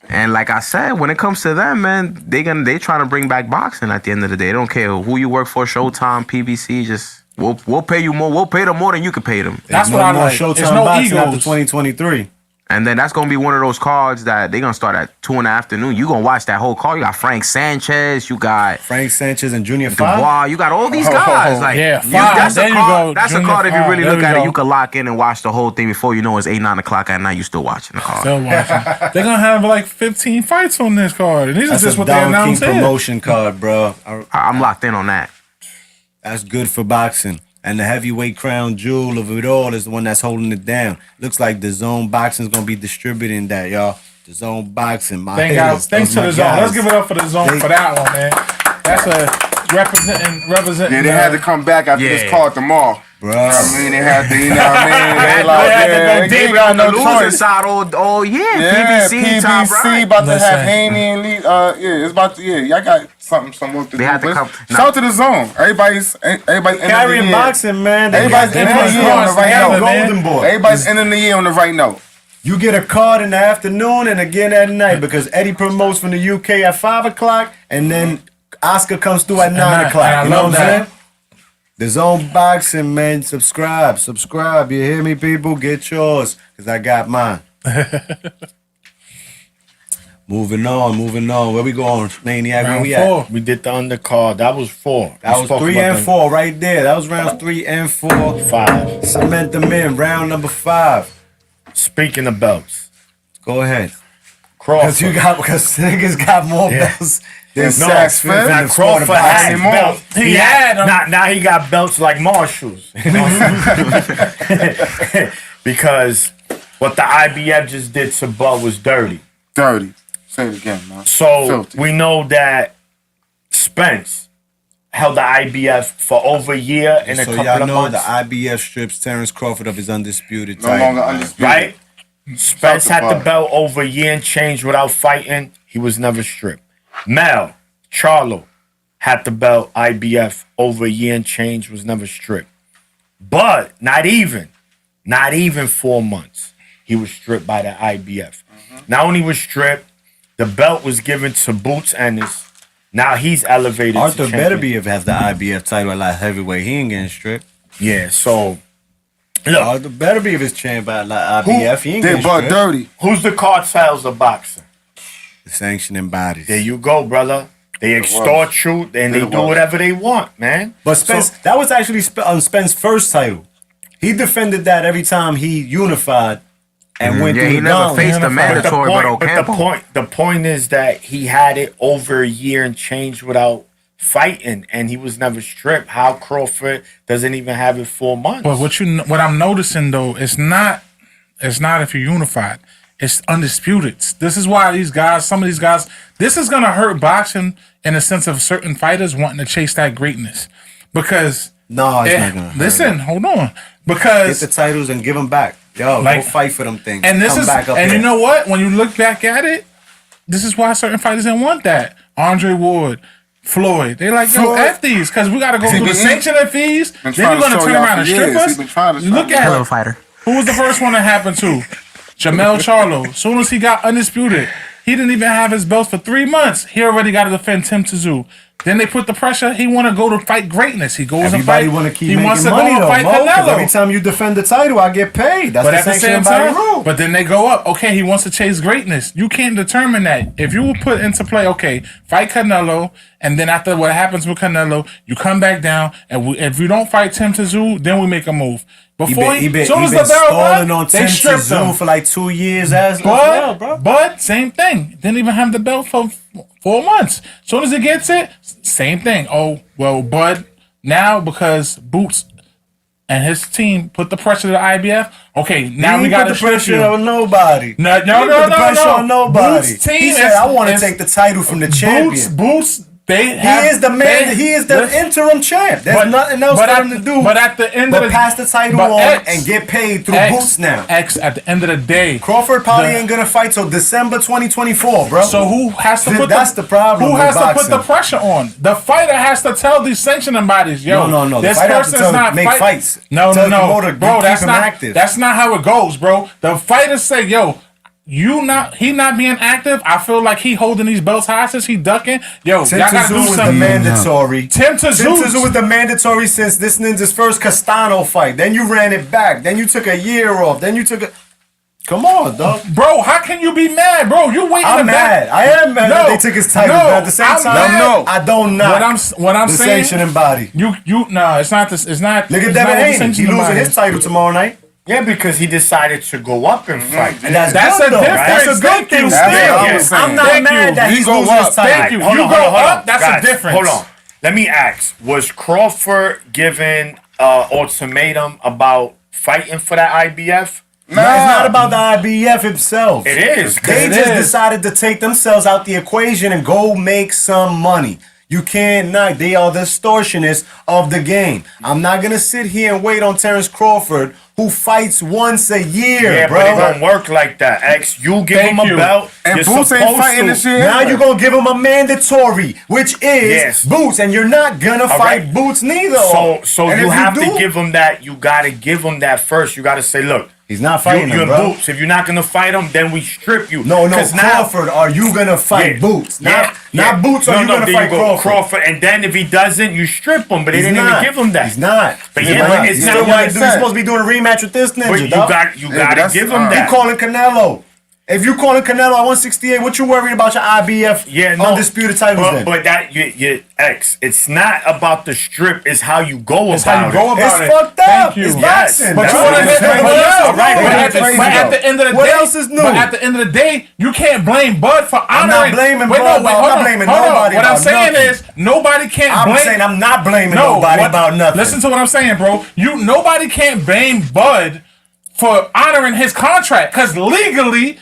And like I said, when it comes to them, man, they trying to bring back boxing at the end of the day. They don't care who you work for, Showtime, PBC, just we'll pay you more. We'll pay them more than you can pay them. That's No what I more like. Showtime There's no boxing after egos. 2023. And then that's gonna be one of those cards that they're gonna start at 2 in the afternoon. You gonna watch that whole card. You got Frank Sanchez, you got Frank Sanchez and Junior Five. Dubois, you got all these guys. Like yeah, that's there a you card. go, That's a Junior card. If you Five. really There look we at go. it, you can lock in and watch the whole thing before you know it's 8, 9 o'clock at night. You still watching the card. Still watching. They're gonna have like 15 fights on this card, and these That's are just a what they Don King announced here. promotion card, bro. I'm locked in on that. That's good for boxing. And the heavyweight crown jewel of it all is the one that's holding it down. Looks like the Zone Boxing's gonna be distributing that, y'all. The Zone Boxing, my haters, Thanks those to my the zone. guys. Let's give it up for the zone They- for that one, man. That's a representing. Yeah, they had to come back after this Yeah. card tomorrow. Bro. You know what I mean? They had to, you know what I mean? They like, They had to yeah, go they David ain't got on the no losing choice. side all year. Yeah, PBC, top PBC right. about to Listen. have Haney and Lee. Yeah, it's about to. Yeah, y'all got some work to They do. had to but come- shout out to the zone. Everybody's Carrying boxing, man. Everybody's ending the year on the right together, note. man. Golden boy. Everybody's ending the year on the right note. You get a card in the afternoon and again at night because Eddie promotes from the UK at 5 o'clock and then Oscar comes through at 9 I o'clock. You know love what I'm that. saying? The Zone Boxing, man. Subscribe. You hear me, people? Get yours because I got mine. Moving on. Where we going, Maniac? Where Round we at? 4. We did the undercard. That was 4. That We was spoke 3 about and the 4 right there. That was rounds 3 and 4. 5. Cement them in. Round number 5. Speaking of belts, Go ahead. Crawford. Because niggas got more Yeah. belts than No, Saks Fifth. now and Crawford Florida had Boxing. belts. He had 'em. Now he got belts like Marshalls. Because what the IBF just did to Bud was dirty. Dirty. Say it again, man. So Filthy. we know that Spence held the IBF for over a year and a So couple y'all of know months. the IBF strips Terrence Crawford of his undisputed No title. longer undisputed. Right? Spence Shout had to the belt over a year and change without fighting. He was never stripped. Mel Charlo had the belt IBF over a year and change, was never stripped. But not even 4 months, he was stripped by the IBF. Not only was stripped, the belt was given to Boots Ennis. Now he's elevated Arthur to champion. Beterbiev has the IBF title at light heavyweight. He ain't getting stripped. Yeah, so look, Arthur Beterbiev is champ at light IBF. He ain't They getting butt stripped. dirty. who's the cartels of boxing? The sanctioning bodies. There you go, brother. They extort you and they It do was. whatever they want, man. But Spence, that was actually Spence's first title. He defended that every time he unified and went Yeah, through he the never gauntlet. faced a mandatory but Ocampo. the point is that he had it over a year and change without fighting, and he was never stripped. How Crawford doesn't even have it 4 months? But what I'm noticing though, it's not if you're unified. It's undisputed. This is why some of these guys, this is gonna hurt boxing in the sense of certain fighters wanting to chase that greatness. Because No, it's not gonna hurt. listen, hold on. Get Because the titles and give them back. Yo, Like- go fight for them things. and this Come is back up and here. you know what? When you look back at it, this is why certain fighters didn't want that. Andre Ward, Floyd, they like, yo, Floyd. F these, because we gotta go He through the been- sanctioning fees. Been Then trying you're to gonna show turn y'all around for and strip years. us. He been trying to show Look y'all. at Hello, it. fighter. Who was the first one that happened to? Jamel Charlo. As soon as he got undisputed, he didn't even have his belts for 3 months. He already got to defend Tim Tszyu. Then they put the pressure. He want to go to fight greatness. He goes Everybody and fight. want to keep He making wants to money go and though, fight Mo, 'cause every Canelo. time you defend the title, I get paid. That's But the at the sanctioning same body time, rule. but then they go up. Okay, he wants to chase greatness. You can't determine that. If you will put into play, okay, fight Canelo, and then after what happens with Canelo, you come back down, and if you don't fight Tim Tszyu, then we make a move. Before He been soon as the bell stalling rung, on they Tim stripped him. Tszyu for like 2 years as well, bro. But same thing. Didn't even have the belt for 4 months. Soon as he gets it, same thing. Oh well, Bud now because Boots and his team put the pressure to the IBF. Okay, now He we ain't got put to the strip pressure you. on nobody. No, He ain't put the pressure on nobody. Boots' team He said, is- "I want to is- take the title from the champion." Boots. They He is the man. they- He is the interim champ. There's nothing else for him to do. But at the end but of the pass the title but on X- and get paid through X- Boots now. X at the end of the day. Crawford probably the- ain't gonna fight till December 2024, bro. So who has to put That's the problem Who with has to put boxing. the pressure on? The fighter has to tell these sanctioning bodies, yo. No. The This fighter has to person's tell- not make fights. No, Tell the no, promoter, bro. keep That's him not active. That's not how it goes, bro. The fighters say, yo. He not being active. I feel like he holding these belts hostage. He ducking. Yo, Tim y'all gotta do Tszyu was the something. mandatory. Tim Tszyu was the mandatory since this ninja's first Castano fight. Then you ran it back. Then you took a year off. Then you took a. Come on, dog. Bro, how can you be mad, bro? You waiting I'm to mad. I am mad that they took his title, but at the same I'm time, mad. I don't knock What I'm the saying. sanctioning body. No, it's not this. It's not. Look at it's Devin not the Haney. He sanctioning losing body. his title tomorrow night. Yeah, because he decided to go up and fight. And that's That's good, a though. difference. That's a good Thank thing you. still. That's what I was saying. I'm not Thank mad you. that You he's go losing his up. title. Thank you. Hold You on, go hold on, hold up. on. That's Guys, a difference. Hold on. Let me ask: was Crawford given ultimatum about fighting for that IBF? No, it's not about the IBF himself. It is. They It just is. decided to take themselves out the equation and go make some money. You can't knock. They are the extortionists of the game. I'm not gonna sit here and wait on Terrence Crawford, who fights once a year, Yeah, bro. but it don't work like that. X, you give Thank him a you. belt. And you're Boots ain't supposed fighting to. this year. Now you're gonna give him a mandatory, which is Yes. Boots, and you're not gonna fight right. Boots neither. So And you if have do, to give him that. You gotta give him that first. You gotta say, look, He's not fighting you him, in bro. Boots. If you're not gonna fight him, then we strip you. No, 'Cause now- Crawford, are you gonna fight Yeah, Boots? yeah, Not Boots, no, are you no, gonna there fight go, Crawford? And then if he doesn't, you strip him. But they He's didn't not. even give him that. He's not. But He's yeah, not. it's He's not still what gotta I do. said. He's supposed to be doing a rematch with this ninja, But you dog. gotta but gotta that's- give him You that. calling Canelo. If you calling Canelo at 168, what you worried about your IBF Yeah, no, undisputed titles then? but that you X. It's not about the strip. It's how you go It's about how you go it. about It's it. fucked up. Thank you. It's Yes. boxing. But That's you dog. want to what hit I'm saying. but All at right, the- but but crazy, at though. the end of the What day, else is new? But at the end of the day, you can't blame Bud for I'm honoring. not blaming Wait, Bud, no, but wait, I'm hold not on, blaming hold on. nobody What I'm about saying nothing. is nobody can't I'm blame. saying I'm not blaming No, nobody what- about nothing. Listen to what I'm saying, bro. Nobody can't blame Bud for honoring his contract because legally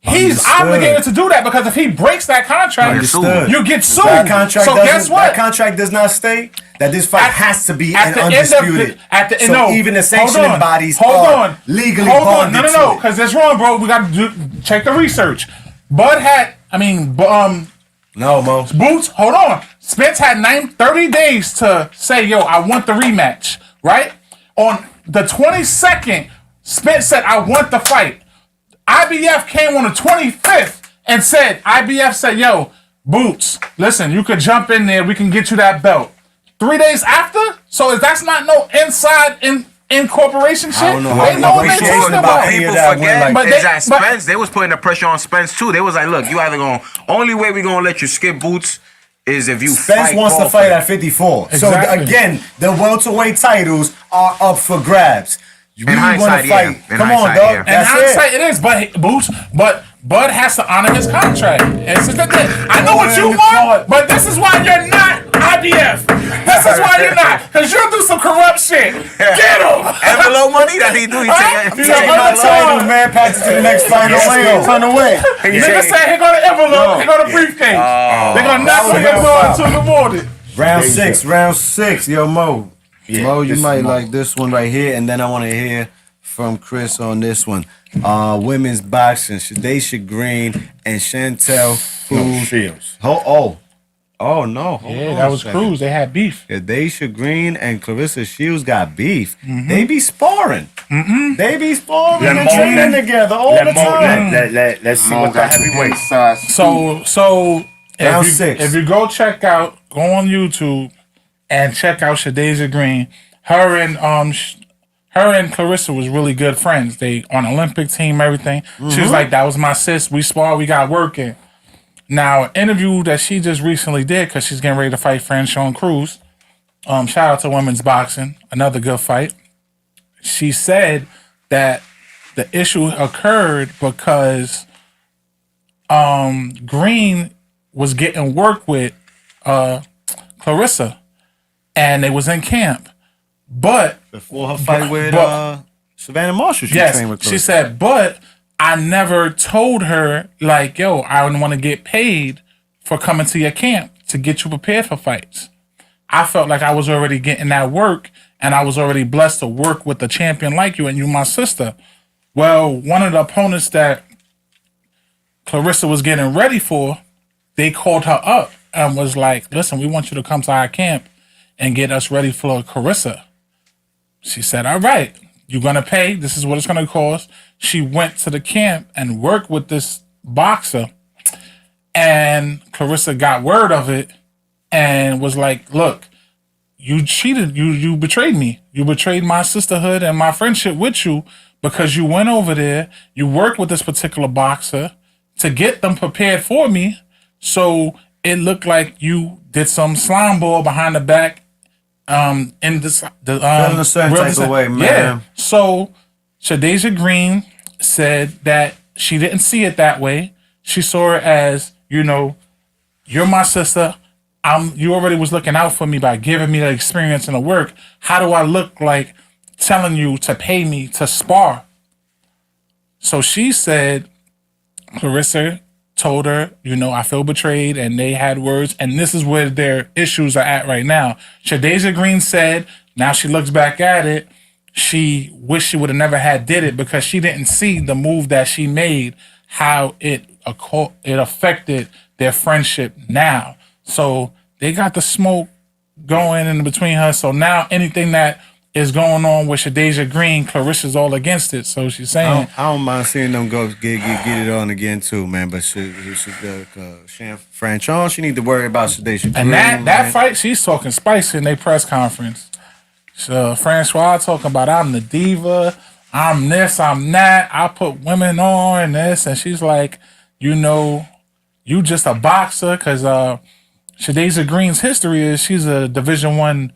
he's Understood. obligated to do that because if he breaks that contract, Understood. you get sued. That contract So doesn't. guess what? That contract does not state that this fight has to be an undisputed. So no, even the hold sanctioning on, bodies hold are on, legally hold on. bonded No, to it. because that's wrong, bro. We got to check the research. Bud had, No, Mo. Boots, hold on. Spence had 30 days to say, yo, I want the rematch, right? On the 22nd, Spence said, I want the fight. IBF came on the 25th and said, IBF said, yo, Boots, listen, you could jump in there. We can get you that belt. 3 days after? So that's not no inside incorporation shit? I don't know how They you know what they appreciate talking about about. any of People that win forget like But is they- that but- Spence. They was putting the pressure on Spence too. They was like, "Look, you either gonna only way we gonna let you skip Boots is if you Spence fight wants to Crawford." fight at 54. Exactly. So again, the welterweight titles are up for grabs. You really want hindsight, to yeah. fight? In Come on, hindsight, dog. yeah. In That's hindsight, it. it is, but Boots, but Bud has to honor his contract. It's just that I know what you want, but this is why you're not IBF. This is why you're not, because you'll do some corrupt shit. Get him. Envelope money that he do. He Huh? take. Yeah, He but take that's Title, man. Pass it to the next fight. Turn away. Nigga said, here go the envelope, here go the briefcase. They're gonna knock on your door until the morning. Round six. Yo, Mo. Mo, you this might is Mo. like this one right here, and then I want to hear from Chris on this one. Women's boxing. Shadaysha Green and Chantel Shields. Oh no. Hold Yeah, on that a was second. Cruz. They had beef. Shadaysha Green and Clarissa Shields got beef. They be sparring. They be sparring Let and Mo- training let- together all Let the Mo, time. let's see Mo what the got some heavyweight. size. So Round if you, six. if you go on YouTube and check out Shadaysha Green, her and Clarissa was really good friends. They on Olympic team, everything. She was like, that was my sis. We spar, we got working. Now, an interview that she just recently did, because she's getting ready to fight Franchon Cruz. Shout out to women's boxing, another good fight. She said that the issue occurred because Green was getting work with Clarissa, and they was in camp. But Before her fight with but- Savannah Marshall, she yes, trained with she Clarissa. said, but I never told her, like, yo, I want to get paid for coming to your camp to get you prepared for fights. I felt like I was already getting that work, and I was already blessed to work with a champion like you, and you my sister. Well, one of the opponents that Clarissa was getting ready for, they called her up and was like, listen, we want you to come to our camp and get us ready for Clarissa. She said, all right, you're going to pay. This is what it's going to cost. She went to the camp and worked with this boxer. And Clarissa got word of it and was like, look, you cheated. You betrayed me. You betrayed my sisterhood and my friendship with you because you went over there, you worked with this particular boxer to get them prepared for me. So it looked like you did some slime ball behind the back, in this Feeling a certain type of way, man. Yeah. So Shadeja Green said that she didn't see it that way. She saw it as, you know, you're my sister. You already was looking out for me by giving me the experience and the work. How do I look like telling you to pay me to spar? So she said, Clarissa told her, you know, I feel betrayed, and they had words, and this is where their issues are at right now. Shadeja Green said, now she looks back at it, she wished she would have never had did it because she didn't see the move that she made, how it affected their friendship now. So they got the smoke going in between her. So now anything that is going on with Shadeja Green, Clarissa's all against it. So she's saying, I don't mind seeing them go get it on again too, man. But Franchon, she need to worry about Shadeja Green. and that fight, she's talking spicy in their press conference. So Francois talking about I'm the diva, I'm this, I'm that, I put women on this, and she's like, you know, you just a boxer, because Shadeja Green's history is she's a Division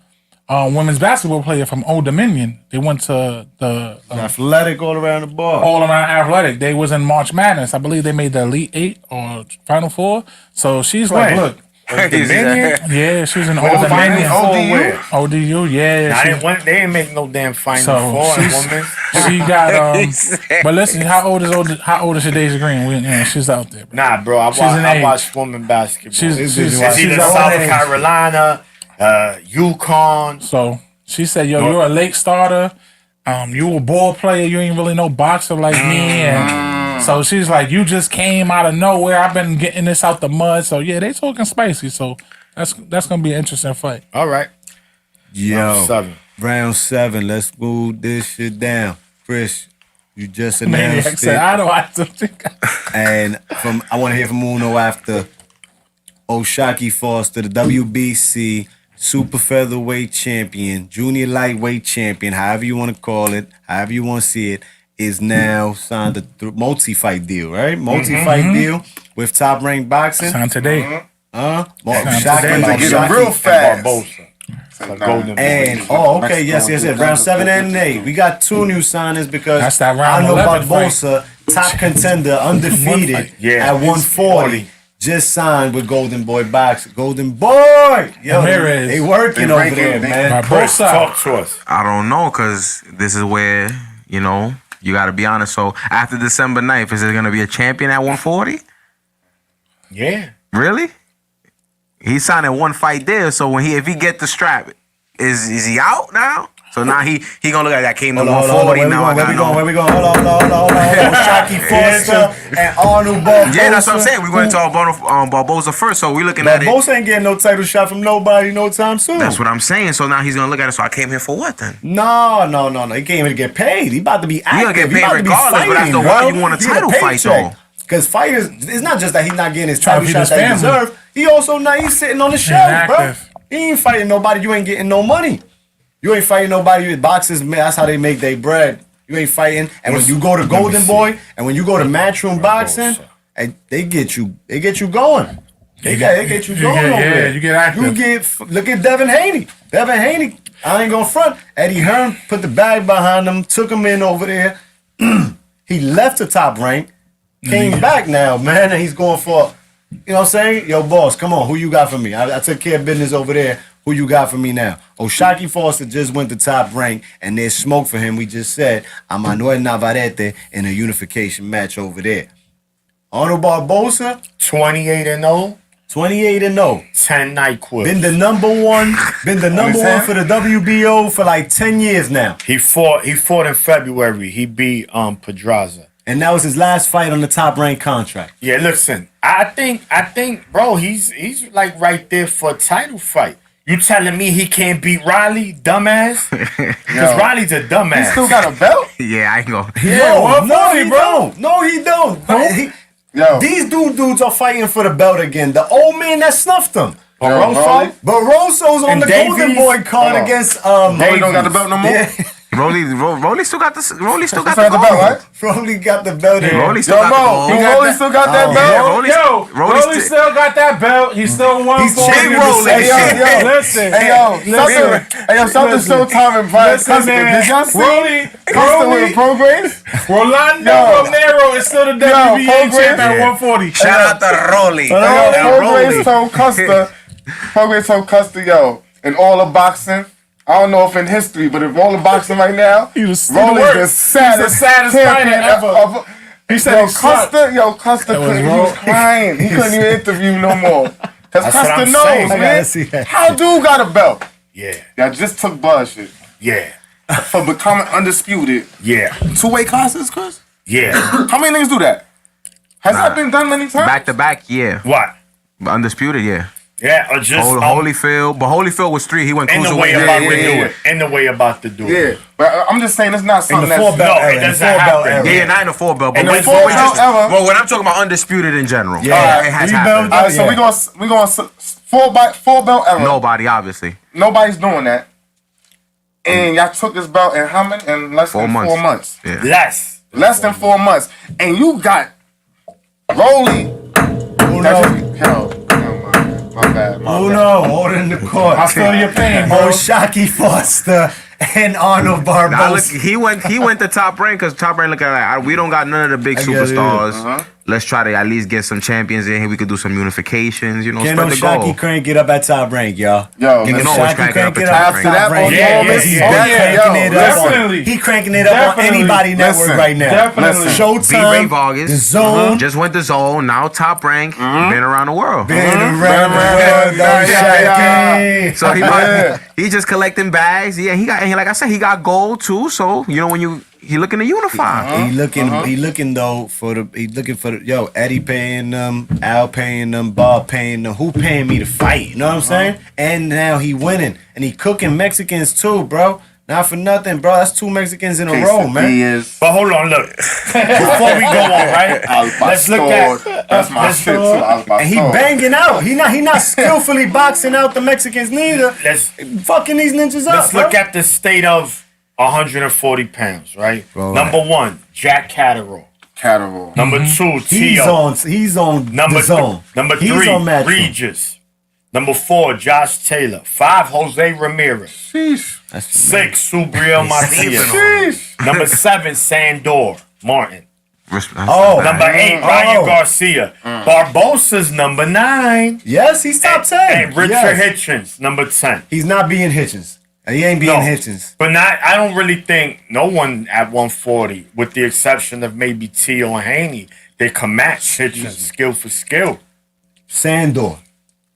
I women's basketball player from Old Dominion. They went to the athletic all around the ball. all around athletic. They was in March Madness. I believe they made the Elite 8 or Final 4. So she's like, Right. look, Dominion? yeah, she's in Old What about Dominion. ODU? ODU, yeah. Nah, she- they ain't make no damn Final So, Four in she's- women. She got but listen, how old is Shadeja Green? She's out there. Bro. Nah, bro, She's an I age. watch women basketball. She's It's either she's South age. Carolina, UConn. So she said, "Yo, you're a late starter. You a ball player. You ain't really no boxer like me." And so she's like, "You just came out of nowhere. I've been getting this out the mud." So yeah, they talking spicy. So that's gonna be an interesting fight. All right. Yo, round 7. Let's move this shit down. Chris, you just Maniac announced said, it. "I don't have to." And I want to hear from Uno after Oshaki Foster, the WBC super featherweight champion, junior lightweight champion, however you want to call it, however you want to see it, is now signed a multi-fight deal, right? Multi-fight deal with Top Rank Boxing. Signed today. Oshaki, Getting real fast. And okay, yes. Round 7 and 8. We got 2 new signings because That's that round Arnold 11 Barbosa, top contender, undefeated Yeah. at 140. Just signed with Golden Boy Boxing. Golden Boy! Yo, Ramirez. they working They over ranking, there, they- man. Barbosa. Talk to us. I don't know, because this is where, you know, you got to be honest. So after December 9th, is there going to be a champion at 140? Yeah. Really? He signed a 1 fight deal, so if he get the strap, is he out now? So now he gonna look at that, came to Hold on, 140 where now. I got no. Where we going? Hold on. Oshaki Foster and Arnold Barbosa. Yeah, that's what I'm saying. We're going to Barbosa first, so we're looking at it. Barbosa ain't getting no title shot from nobody no time soon. That's what I'm saying. So now he's gonna look at it. So I came here for what then? No. He can't even get paid. He about to be active. gonna get He paid about to be regardless, but fighting, after a while, bro. you want a He get title fight, paycheck. though. Because fighters, it's not just that he's not getting his Trying title to feed shot his that he family. deserves. He also now he's sitting on the shelf, bro. active. He ain't fighting nobody. You ain't getting no money. You ain't fighting nobody with boxers. Man, that's how they make their bread. You ain't fighting. And when you go to Golden Boy and when you go to Matchroom Boxing, and they get you going. They get you going over there. you get active. Look at Devin Haney. Devin Haney, I ain't gonna front. Eddie Hearn put the bag behind him, took him in over there. He left the Top Rank, came back now, man, and he's going for, you know what I'm saying? Yo, boss, come on, who you got for me? I took care of business over there. Who you got for me now? Oshaki Foster just went to Top Rank, and there's smoke for him. We just said, a Manuel Navarrete in a unification match over there. Arnold Barbosa, 28-0, 28-0. 10 night quit. Been the number one for the WBO for like 10 years now. He fought in February. He beat Pedraza. And that was his last fight on the Top Rank contract. Yeah, listen. I think, bro, he's like right there for a title fight. You telling me he can't beat Riley, dumbass? Because Riley's a dumbass. He still got a belt? Yeah, I ain't go. No, he don't. No, he don't. Yo. These dudes are fighting for the belt again. The old man that snuffed him. Barroso? Barroso's on And the Davies? Golden Boy card against He don't got the belt no more? Yeah. Rolly still got the Rolly still got Still the had the gold. belt, right? Rolly got the belt in. Rolly still Yo, got the Mo, gold. you Rolly still got that Oh, belt? Yeah, Rolly, Rolly Rolly still got that belt. He still won He's for champion Big of the Rolly. section. Hey, yo, Listen. Hey, yo, shout to Showtime and Brian Listen, Custer. man. Did y'all see Rolly, Custer with Progress? Rolando Yo. Romero is still the WBA Progress. champ at 140. Shout out to Rolly. Yo, Progress told Custer, yo, in all of boxing, I don't know if in history, but in all of boxing right now, He was Rolly's the saddest saddest champion fighter ever. He said Yo, he sucked. Custer That was couldn't, he wrong. was crying. He couldn't even interview no more. Cause That's what Custer I'm knows, saying. I man. gotta see that How shit. dude got a belt? Yeah, Y'all just took bullshit yeah, for becoming undisputed. yeah, Two-way classes, Chris? yeah. How many niggas do that? Has that been done many times? Back to back, yeah. What? Undisputed, yeah. Yeah, or just Holyfield, but Holyfield was 3. He went in the cruiserweight. way about to yeah, do yeah. it. In the way about to do it. Yeah, but I'm just saying it's not In something the that's... 4 belt No, it era. In the doesn't 4 belt happen. era. Yeah, not in the 4 belt, but In the we 4 just, belt era. well, when I'm talking about undisputed in general, Yeah. it has We happened. built- All right, so Yeah. we going 4 belt era. Nobody, obviously. Nobody's doing that. And y'all took this belt in how many? In less 4 than months. 4 months. Yeah. Less. Less than 4 months. And you got Rolly. My bad. Uno, order in the court. I feel your pain, bro. Oshaki Foster and Arnold Nah, look, Barbosa. he went to Top Rank because Top Rank looking like we don't got none of the big I get it. superstars. Let's try to at least get some champions in here. We could do some unifications, you know, Can spread the goal. Oshaki Crank get up at Top Rank, y'all? Yo, Can listen. Oshaki Crank Crank it get up up at at Top Top Rank? Rank. Yeah, Because he's yeah, been yeah. cranking it Yo, up. definitely. He cranking it up on Definitely. anybody network Listen. right now. Definitely. Listen. B. Ray Showtime, Vargas, The Zone, just went to Zone, now Top Rank, been around the world. been around the Yeah, world, yeah, Oshaki. So he Yeah. he just collecting bags. Yeah, he got, and like I said, he got gold too. So you know when he looking to unify. He looking though for the yo, Eddie paying them, Al paying them, Bob paying them. Who paying me to fight? You know what I'm saying? And now he winning. And he cooking Mexicans too, bro. Not for nothing, bro. That's 2 Mexicans in a row, man. Is But hold on, look. Before we go on, right? Let's look at. That's my shit too. And he banging out. He not skillfully boxing out the Mexicans neither. Let's Fucking these ninjas up. let's look at the state of 140 pounds, right? Bro, Number 1, Jack Catterall. Catterall. Number 2, He's Tio. He's on Number the zone. Number He's 3, on Matchroom. Regis. Number 4, Josh Taylor. 5, Jose Ramirez. Sheesh. 6, Subriel Macias. Sheesh. Number 7, Sandor Martin. Oh, Number 8, Ryan Garcia. Barbosa's number 9. yes, he's top 10. And Richard Yes. Hitchens, number 10. He's not being Hitchens. He ain't being No. Hitchens. But not, I don't really think no one at 140, with the exception of maybe Tio and Haney, they can match Hitchens skill for skill. Sandor.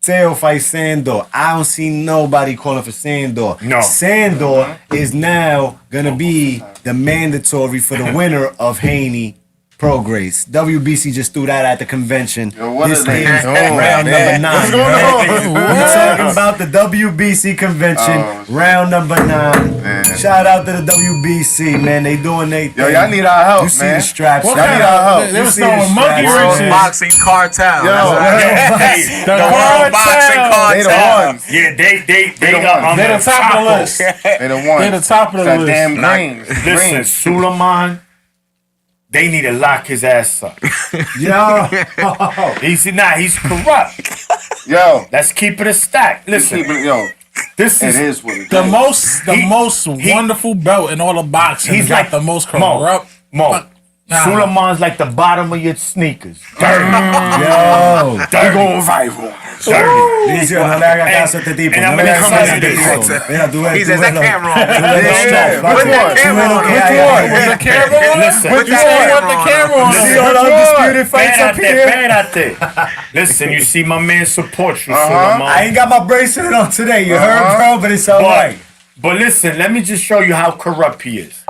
Teo fight Sandor. I don't see nobody calling for Sandor. No. Sandor is now gonna be the mandatory for the winner of Haney Pro Grace. WBC just threw that at the convention. Yo, what This is they is doing, round man? number 9. What's going on? We're talking about the WBC convention, Oh, shit. round number 9. Man. Shout out to the WBC, man. They doing they thing. Yo, y'all need our help, You see man. the straps. What y'all kind need our of- help. they You was see the throwing monkey straps. wrenches. World Boxing Cartel. Yo, Hey, The World Boxing cartel. they the Cartel. ones. yeah, they the ones. They the top of the list. They the ones. They the top of the That list. damn green. Listen, Suleiman, they need to lock his ass up. Yo. He's corrupt. Yo, Let's keep it a stack. Listen, yo, this it is is what it is. The most he- wonderful belt in all of boxing. he's He's got like the most Mo. corrupt. Mo. Nah. Suleiman's like the bottom of your sneakers. Dirty. Yo. Dirty. Dirty. Dice, no le haga caso a este tipo. And No I'm le gonna haga come caso a at este this. tipo. Mira, tú ves, He tú says ves that lo- camera on. tú ves lo Yeah, stuff, which ¿vale? one? Tú ves lo que hay ahí. With the camera on? Listen. Put You that say camera what the on. camera on? See all the undisputed fights up here? Espérate. Listen, you see my man supports you, I Suleiman. ain't got my bracelet on today, you heard, bro? But it's all But, right. but listen, let me just show you how corrupt he is.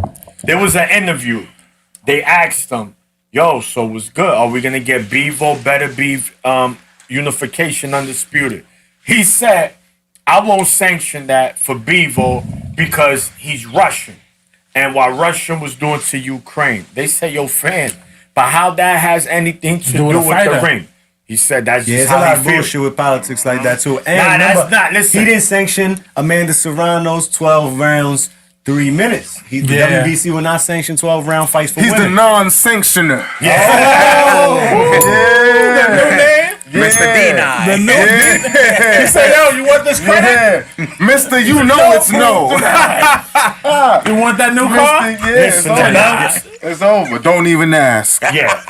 There was an interview. They asked him, yo, so what's good? Are we going to get Bevo, Better Beef, Unification Undisputed? He said, I won't sanction that for Bevo because he's Russian. And while Russian was doing to Ukraine, they say, yo, fan, but how that has anything to do with with a the fighter. ring? He said that's Yeah, just it's a lot how of he feels. bullshit with politics like that, too. And Nah, that's remember, not- listen. he didn't sanction Amanda Serrano's 12 rounds 3 minutes. The Yeah. WBC will not sanction 12-round fights for He's the women. non-sanctioner. Mr. Dina. The new He said, yo, you want this credit? Yeah. Mister, you know it's no. You want that new car? Mister, yeah, it's over. It's over. Don't even ask. Yeah.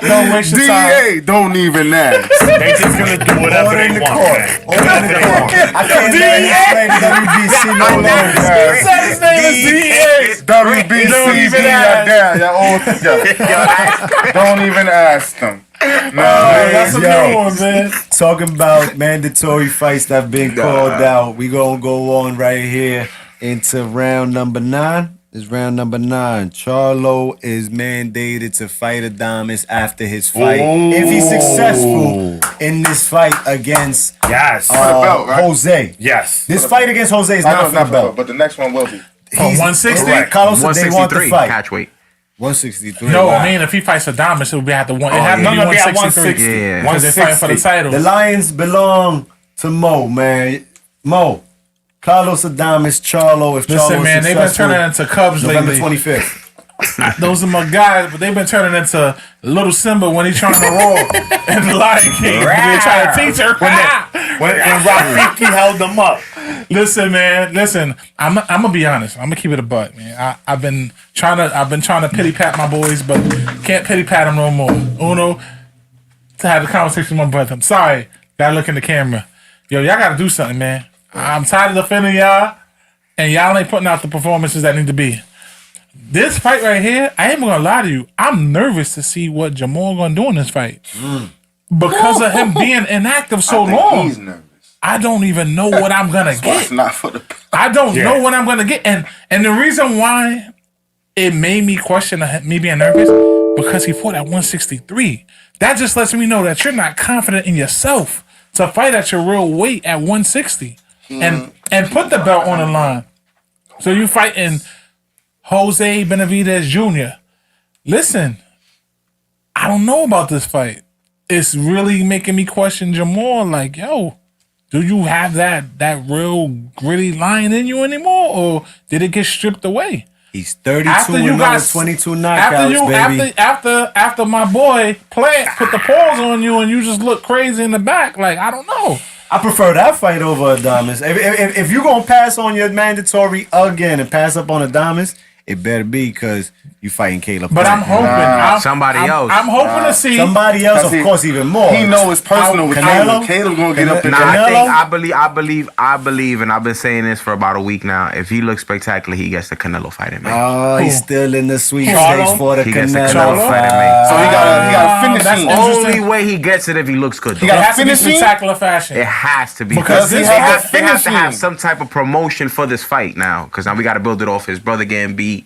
Don't waste your time. DEA, don't even ask. They just gonna do whatever Order in they the want. court. man. Order in the court. I can't let you play the WBC no longer. He said his name is DEA. WBC, Don't even y'all ask. down. Y'all all together. Don't even ask them. No, That's a Yo. new one, man. Talking about mandatory fights that have been called out. We gonna go on right here into round number 9. This is round number 9. Charlo is mandated to fight Adames after his fight. If he's successful in this fight against Yes. belt, right? Jose. Yes. This fight against Jose is I not know for not the belt. but the next one will be. He's 160? correct. Carlos said they want the 163 fight. catch weight. 163. No, Wow. I mean, if he fights Adames, it would be at the one. It had to No, be no, be at 163. 160. Yeah. Because they're fighting for the 160. title. The Lions belong to Mo, man. Mo. Carlos Adames, Charlo. If Listen, Charlo man, is they've been successful, turning into Cubs November lately. 25th. Those are my guys, but they've been turning into Little Simba when he's trying to roll in the Lion King. They're trying to teach her. When Rafiki held them up. Listen, man. Listen, I'm gonna be honest. I'm gonna keep it a buck, man. I've been trying to pity pat my boys, but can't pity pat them no more. Uno, to have a conversation with my brother. I'm sorry. Gotta look in the camera. Yo, y'all gotta do something, man. I'm tired of defending y'all, and y'all ain't putting out the performances that need to be. This fight right here, I ain't gonna lie to you. I'm nervous to see what Jamal gonna do in this fight because of him being inactive so I think long. he's nervous. I don't even know what I'm gonna It's get. not for the. I don't Yeah. know what I'm gonna get, and the reason why it made me question me being nervous because he fought at 163. That just lets me know that you're not confident in yourself to fight at your real weight at 160 and put the belt on the line. So you fighting Jose Benavidez Jr. Listen, I don't know about this fight. It's really making me question Jamal. Like, yo, do you have that real gritty lion in you anymore, or did it get stripped away? He's 32 and 22 knockouts, baby. After my boy Plant put the paws on you and you just look crazy in the back, like I don't know. I prefer that fight over Adames. If you're going to pass on your mandatory again and pass up on Adames, it better be because you fighting Caleb. But I'm Plant. hoping somebody else. I'm hoping to see Somebody else, of He- course, even more. He know it's personal with Canelo? Caleb. Caleb gonna get up in Nah, there. I believe, and I've been saying this for about a week now. If he looks spectacular, he gets the Canelo fight in me. Oh, he's still in the sweet Charlo? stage for the He gets the Canelo Canelo fight in fight. So he got finish that's him. interesting. Only way he gets it if he looks good. Though. it got has to be finishing? spectacular fashion. It has to be Because they this have, fight- they have to have finishing. some type of promotion for this fight now. Because now we got to build it off his brother getting beat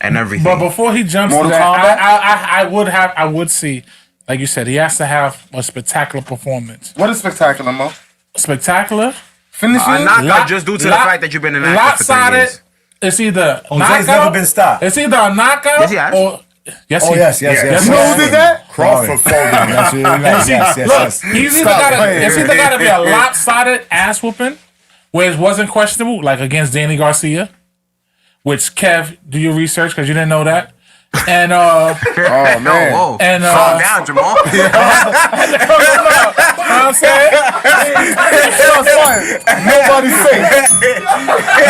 and everything. But before he jumps to Mortal that, Kombat? I would see, like you said, he has to have a spectacular performance. What is spectacular, Mo? Spectacular, Finishing? not just due to the fact that you've been inactive for 3 lopsided. years. It's either Jose's knockout. never been stopped. It's either a knockout Yes, he has. or yes, Oh, he- yes. You know who did that? Crawford folded. Yes, you're right. Yes, Look, yes. he's either Stop got playing. it's either got to be a lopsided ass whooping, where it wasn't questionable, like against Danny Garcia, which Kev, do your research because you didn't know that, and Oh man. Whoa, And, calm down, Jamal. you know what I'm saying? Nobody's safe.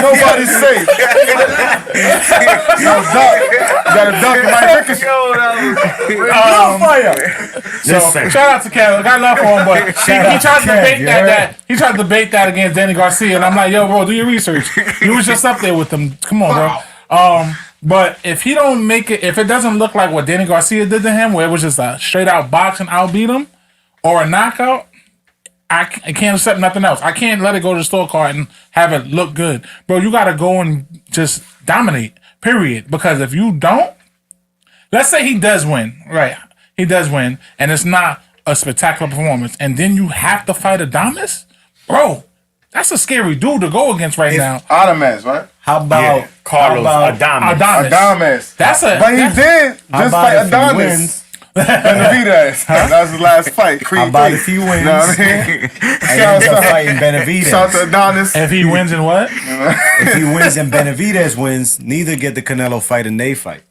Nobody's safe. No duck. You got a duck in my ricochet. Listen, Shout out to Kev. Got love for him, but he tried to debate you that. He tried to debate that against Danny Garcia, and I'm like, yo, bro, do your research. You was just up there with him. Come on, bro. But if he don't make it, if it doesn't look like what Danny Garcia did to him, where it was just a straight out box and outbeat him, or a knockout, I can't accept nothing else. I can't let it go to the scorecard and have it look good, bro. You got to go and just dominate. Period. Because if you don't, let's say he does win, right? He does win, and it's not a spectacular performance, and then you have to fight Adames, bro. That's a scary dude to go against right now. Adames, right? How about Carlos Adames. Adames. Adames. That's a. But he that's- did How just about fight if he Adonis. wins? Benavidez. That was his last fight. Creed How about 3. if he wins? You know what I mean? And ends up fighting Benavidez. Shout out to Adonis. If he wins in what? If he wins and Benavidez wins, neither get the Canelo fight and they fight.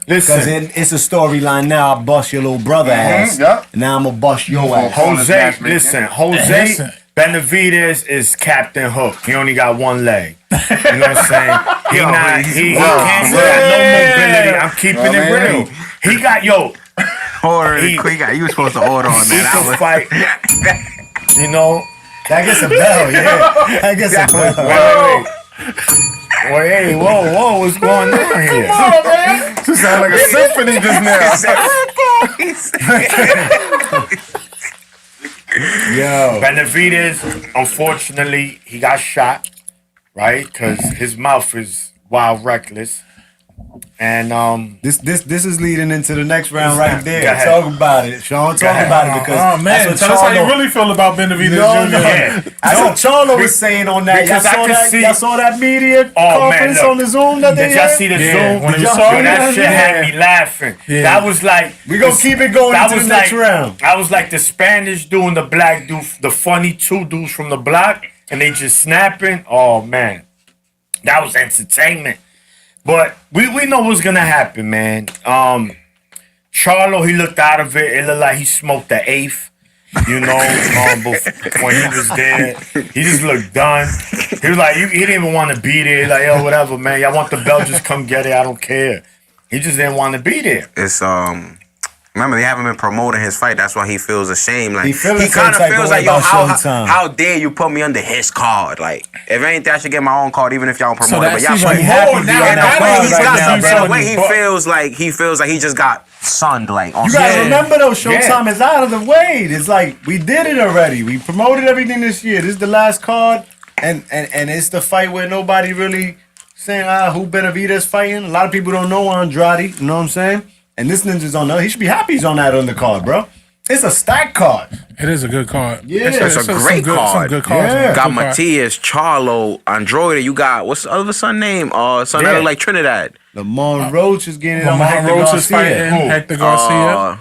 Because Listen, it's a storyline now. I bust your little brother ass. Yep. And now I'm going to bust your ass. Jose, listen, Listen. Benavidez is Captain Hook. He only got one leg. You know what I'm saying? He can't got no mobility. I'm keeping it real. He got Order He- it quick. You were supposed to order on he that. can fight. You know, That gets a bell, yeah. That gets a bell. wait. Hey, whoa, what's going on here? You sound like a symphony just now. Yo. Benavidez, unfortunately, he got shot, right? Because his mouth is wild reckless. And This is leading into the next round right there. Go ahead. Talk about it. Sean, talk ahead. about it because Oh man, that's tell what us how you Charlo, really feel about Benavidez No, Jr. no. Yeah. That's what Charlo was saying on that. Y'all because I saw could that, see- y'all saw that media Oh, man, conference look. on the Zoom that they did y'all had? see the Yeah, Zoom? when he Yo, was talking that about shit it, had me laughing. Yeah. That was like We gonna keep it going that into was the next like round. that was like the Spanish doing the black dude, the funny two dudes from the block, and they just snapping. Oh man, that was entertainment. But we know what's gonna happen, man. Charlo, he looked out of it. It looked like he smoked the eighth. You know, when he was there, he just looked done. He was like, he didn't even want to be there. Like, yo, whatever, man. Y'all want the belt? Just come get it. I don't care. He just didn't want to be there. It's Remember, they haven't been promoting his fight. That's why he feels ashamed. Like He feels he the same kind of type feels of like, way yo, about Showtime. how dare you put me under his card? Like, if anything, I should get my own card, even if y'all don't promote it. But y'all that's should. even happy more to be now. on And that the way card he's right got, now, and bro. the way he feels like he just got sunned. Like, on You guys some- remember though, Showtime is out of the way. It's like we did it already. We promoted everything this year. This is the last card, and it's the fight where nobody really saying who Benavidez fighting. A lot of people don't know Andrade. You know what I'm saying? And this ninja's on there. He should be happy he's on that undercard, bro. It's a stack card. It is a good card. Yeah. It's a great Some card. good cards. Yeah. Good got card. Matias, Charlo, Android. You got what's the other son name? Son that Yeah. look like Trinidad. Lamont Roach is getting it on Lamont Hector Roach is Garcia. fighting Hector Garcia.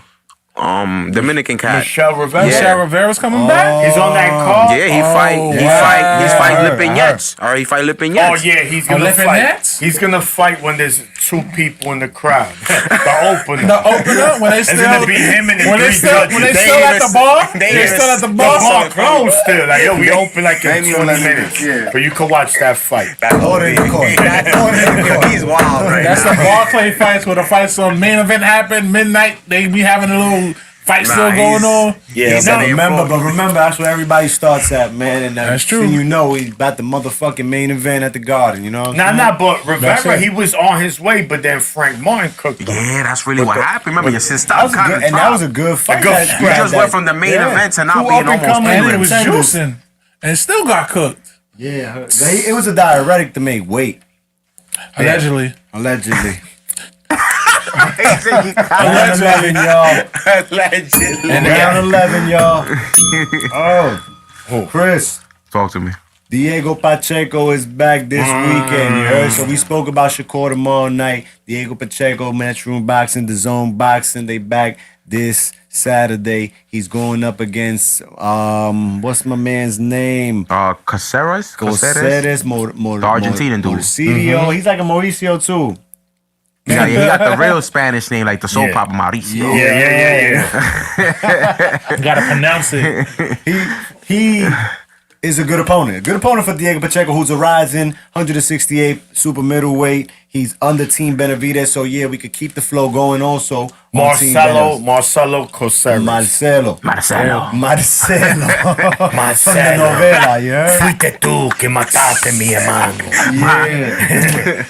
Dominican cat. Michelle Rivera. Michelle Rivera's coming back. He's on that card. Yeah, he wow. fight I heard. Lipinets. Or he fight Oh Lipinets. yeah, he's gonna Left fight. Nets? He's gonna fight when there's two people in the crowd. The opener. The opener when they It's still gonna be him and the when they three still judges. when they They still at even- the bar. they They even- still at the The bar. bar closed still. Like, yo, we open like They in ain't 20 even let me- minutes. yeah. But you can watch that fight. Order in the court. He's wild right That's now. the Barclay fights where the fights on main event happen midnight. They be having a little fight still going on. Yeah, He's but an Remember, that's where everybody starts at, man. And That's true. You know, he's about the motherfucking main event at the Garden. You know what I'm saying? but That's Rivera, it. he was on his way, but then Frank Martin cooked him. Yeah, that's really what happened. Remember, your sister That was a kind good, of and that was a good fight. good that- fight. He just that- went from the main yeah. event to not Two being almost up-and-coming And it was contenders. juicing, and it still got cooked. Yeah, it was a diuretic to make weight, Allegedly. allegedly. Allegedly. Round 11, y'all. Allegedly. Round 11, y'all. Oh, Chris. Talk to me. Diego Pacheco is back this weekend, you heard? So we spoke about Shakur tomorrow night. Diego Pacheco, Matchroom Boxing, The Zone Boxing. They back this Saturday. He's going up against, what's my man's name? Caceres? Coceres, The Argentinian dude. Mauricio. He's like a Mauricio, too. He got the real Spanish name, like the soap Yeah. opera Mauricio. Yeah. You gotta pronounce it. He is a good opponent. A good opponent for Diego Pacheco, who's a rising 168 super middleweight. He's under Team Benavidez, so yeah, we could keep the flow going also. on Team Benavidez. Marcelo Coceres. Marcelo. From the novela, you heard? Fuiste tú que mataste mi hermano. Yeah.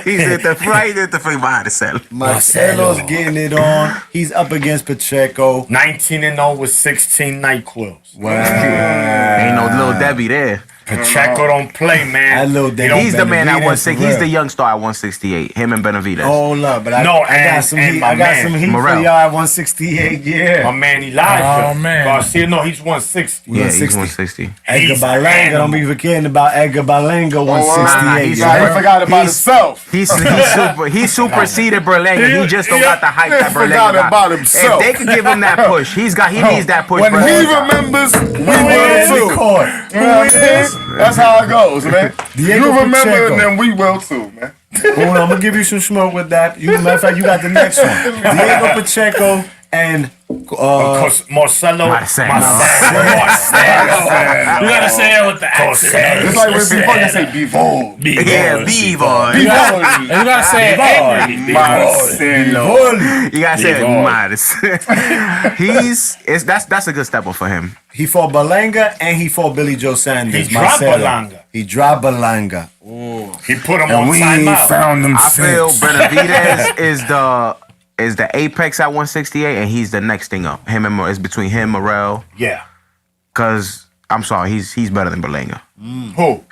He's the fight, Marcelo. Marcelo's getting it on. He's up against Pacheco. 19-0 with 16 NyQuils. Wow. Ain't no little Debbie there. Pacheco don't play, man. That little He Debbie. don't- He's the man that won Benavidez, six. for He's real. the young star at 168. Him and Benavidez. Hold up, but I got and some heat. my I got man, some heat Morrell. for y'all at 168. My Yeah. man Elijah. Oh, man. Garcia, no, he's 160. yeah, he's 160. 160. Edgar He's Balanga. animal. Don't be forgetting about Edgar Balanga, Nah, 168. he's Yeah, he forgot about He's- himself. He superseded Berlanga. He just don't got the hype that He Berlanga forgot got. about himself. If they could give him that push, he needs that push. When Berlanga he got. remembers, we Who will is too. the court? You know what I'm saying? That's how it goes, man. Diego You remember, Pacheco. and then we will too, man. Hold on, I'm gonna give you some smoke with that. Matter of fact, you got the next one. Diego Pacheco and Marcelo. You gotta say it with the accent. It's like when people they say Bivol. Yeah, B-boy. And you gotta say it angry. Marcelo. You gotta say it B-boy. modest. That's a good step up for him. He fought Balanga and he fought Billy Joe Sanders. He dropped Marcelo. Balanga. He dropped Balanga. He put him And on we ain't timeout. found them I feel since. Benavidez is the apex at 168, and he's the next thing up. Him and it's between him, Morrell. Yeah. Cause I'm sorry, he's better than Berlanga. Who?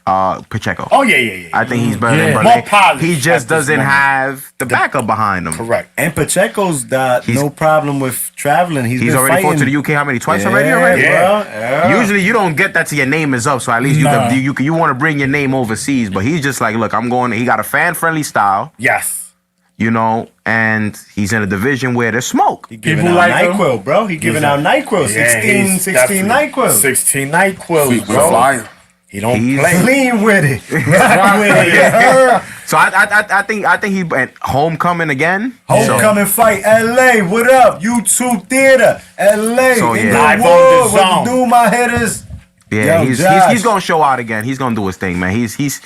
Pacheco. Oh yeah. I think he's better Yeah. than More Berlanga. polished He at just this doesn't moment. have the backup behind him. Correct. And Pacheco's got He's- no problem with traveling. He's been already fought to fighting. the UK how many? Twice Yeah, already? Yeah. bro. Yeah. Usually you don't get that till your name is up, so at least Nah. you want to bring your name overseas. But he's just like, look, I'm going. He got a fan friendly style, Yes. you know, and he's in a division where there's smoke. He giving People out like him. NyQuil, bro. He giving out NyQuil. 16 NyQuil. 16 NyQuil, With bro. fire. He don't He's- play. Clean with it. Rock with it. So I think he at homecoming again. Homecoming fight, LA. What up? YouTube Theater, LA. So, in yeah. the Live on wood. the What zone. to do, my hitters? Yeah, Yo, he's Josh. gonna show out again. He's gonna do his thing, man. He's